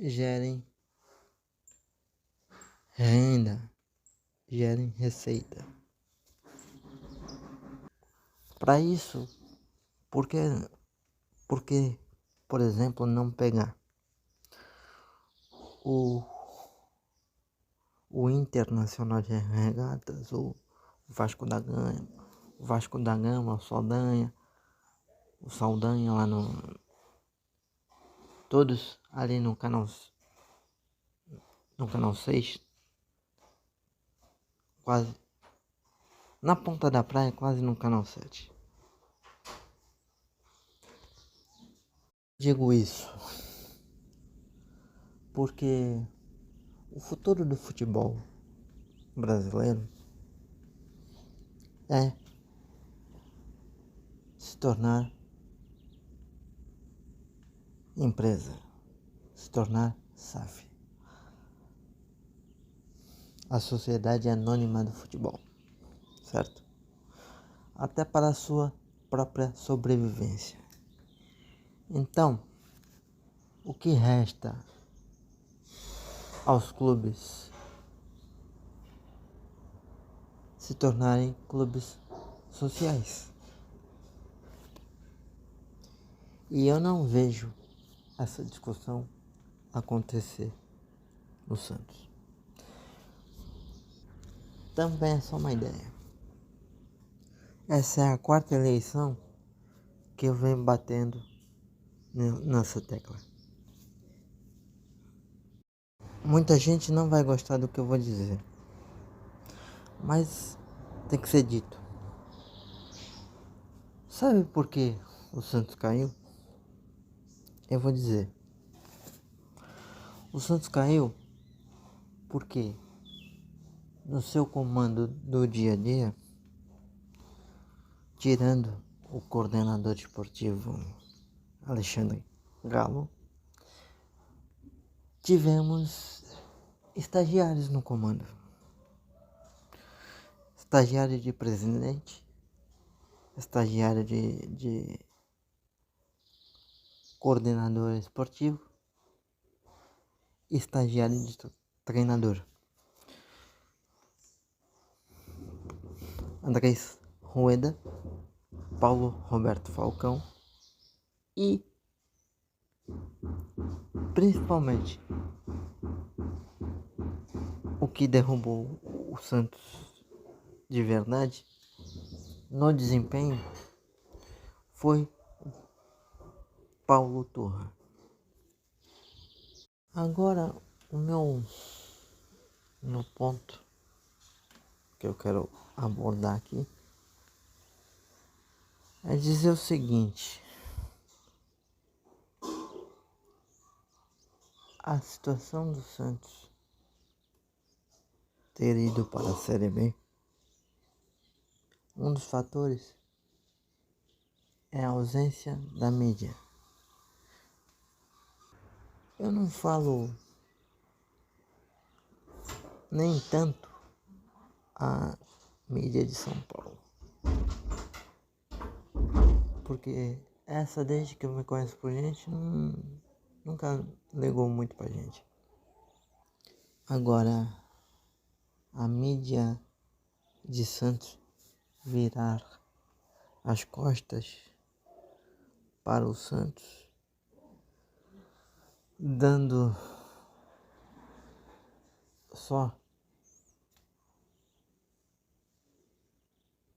gerem renda, gerem receita. Para isso, porque, por exemplo, não pegar o Internacional de Regatas, o Vasco da Gama, o Saldanha lá todos ali no canal 6, quase na ponta da praia, quase no canal 7. Digo isso porque o futuro do futebol brasileiro é se tornar empresa, se tornar SAF, a Sociedade Anônima do Futebol, certo? Até para a sua própria sobrevivência. Então, o que resta aos clubes se tornarem clubes sociais? E eu não vejo essa discussão acontecer no Santos. Também é só uma ideia. Essa é a 4ª eleição que eu venho batendo nessa tecla. Muita gente não vai gostar do que eu vou dizer, mas tem que ser dito. Sabe por que o Santos caiu? Eu vou dizer. O Santos caiu porque no seu comando do dia a dia, tirando o coordenador esportivo Alexandre Galo, tivemos estagiários no comando. Estagiário de presidente, estagiário de coordenador esportivo, estagiário de treinador. Andrés Rueda, Paulo Roberto Falcão e principalmente o que derrubou o Santos de verdade no desempenho foi Paulo Turra. Agora o meu ponto que eu quero abordar aqui é dizer o seguinte: a situação do Santos ter ido para a Série B, um dos fatores é a ausência da mídia. Eu não falo nem tanto a mídia de São Paulo, porque essa, desde que eu me conheço por gente, nunca ligou muito pra gente. Agora, a mídia de Santos virar as costas para o Santos, dando só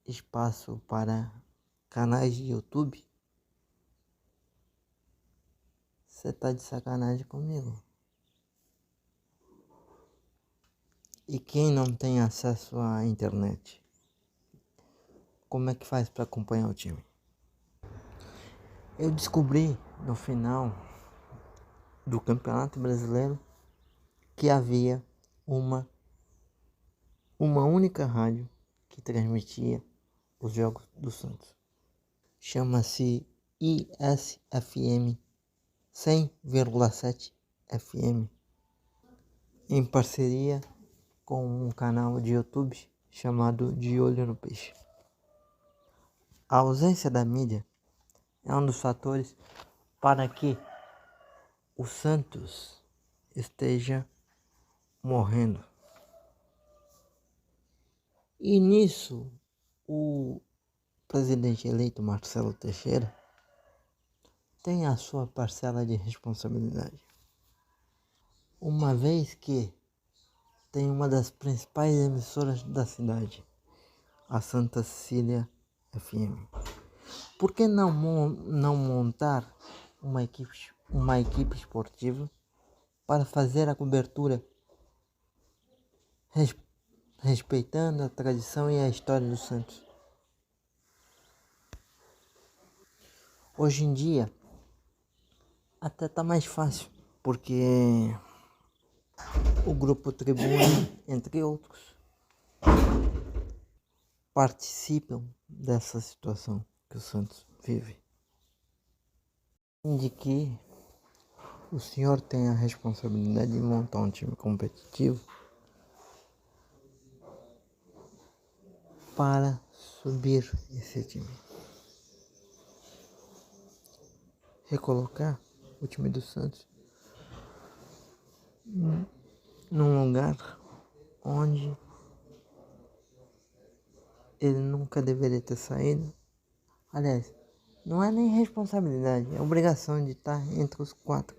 espaço para canais de YouTube, você tá de sacanagem comigo. E quem não tem acesso à internet? como é que faz para acompanhar o time. Eu descobri no final do Campeonato Brasileiro que havia uma única rádio que transmitia os jogos do Santos. Chama-se ISFM 100,7 FM, em parceria com um canal de YouTube chamado De Olho no Peixe. A ausência da mídia é um dos fatores para que o Santos esteja morrendo. E nisso, o presidente eleito Marcelo Teixeira tem a sua parcela de responsabilidade, uma vez que tem uma das principais emissoras da cidade, a Santa Cecília FM. Por que não montar uma equipe esportiva para fazer a cobertura respeitando a tradição e a história do Santos? Hoje em dia até tá mais fácil, porque o Grupo Tribuna, entre outros, participam dessa situação que o Santos vive. De que o senhor tem a responsabilidade de montar um time competitivo para subir esse time. Recolocar o time do Santos num lugar onde ele nunca deveria ter saído. Aliás, não é nem responsabilidade, é obrigação de estar entre os 4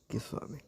que sobem.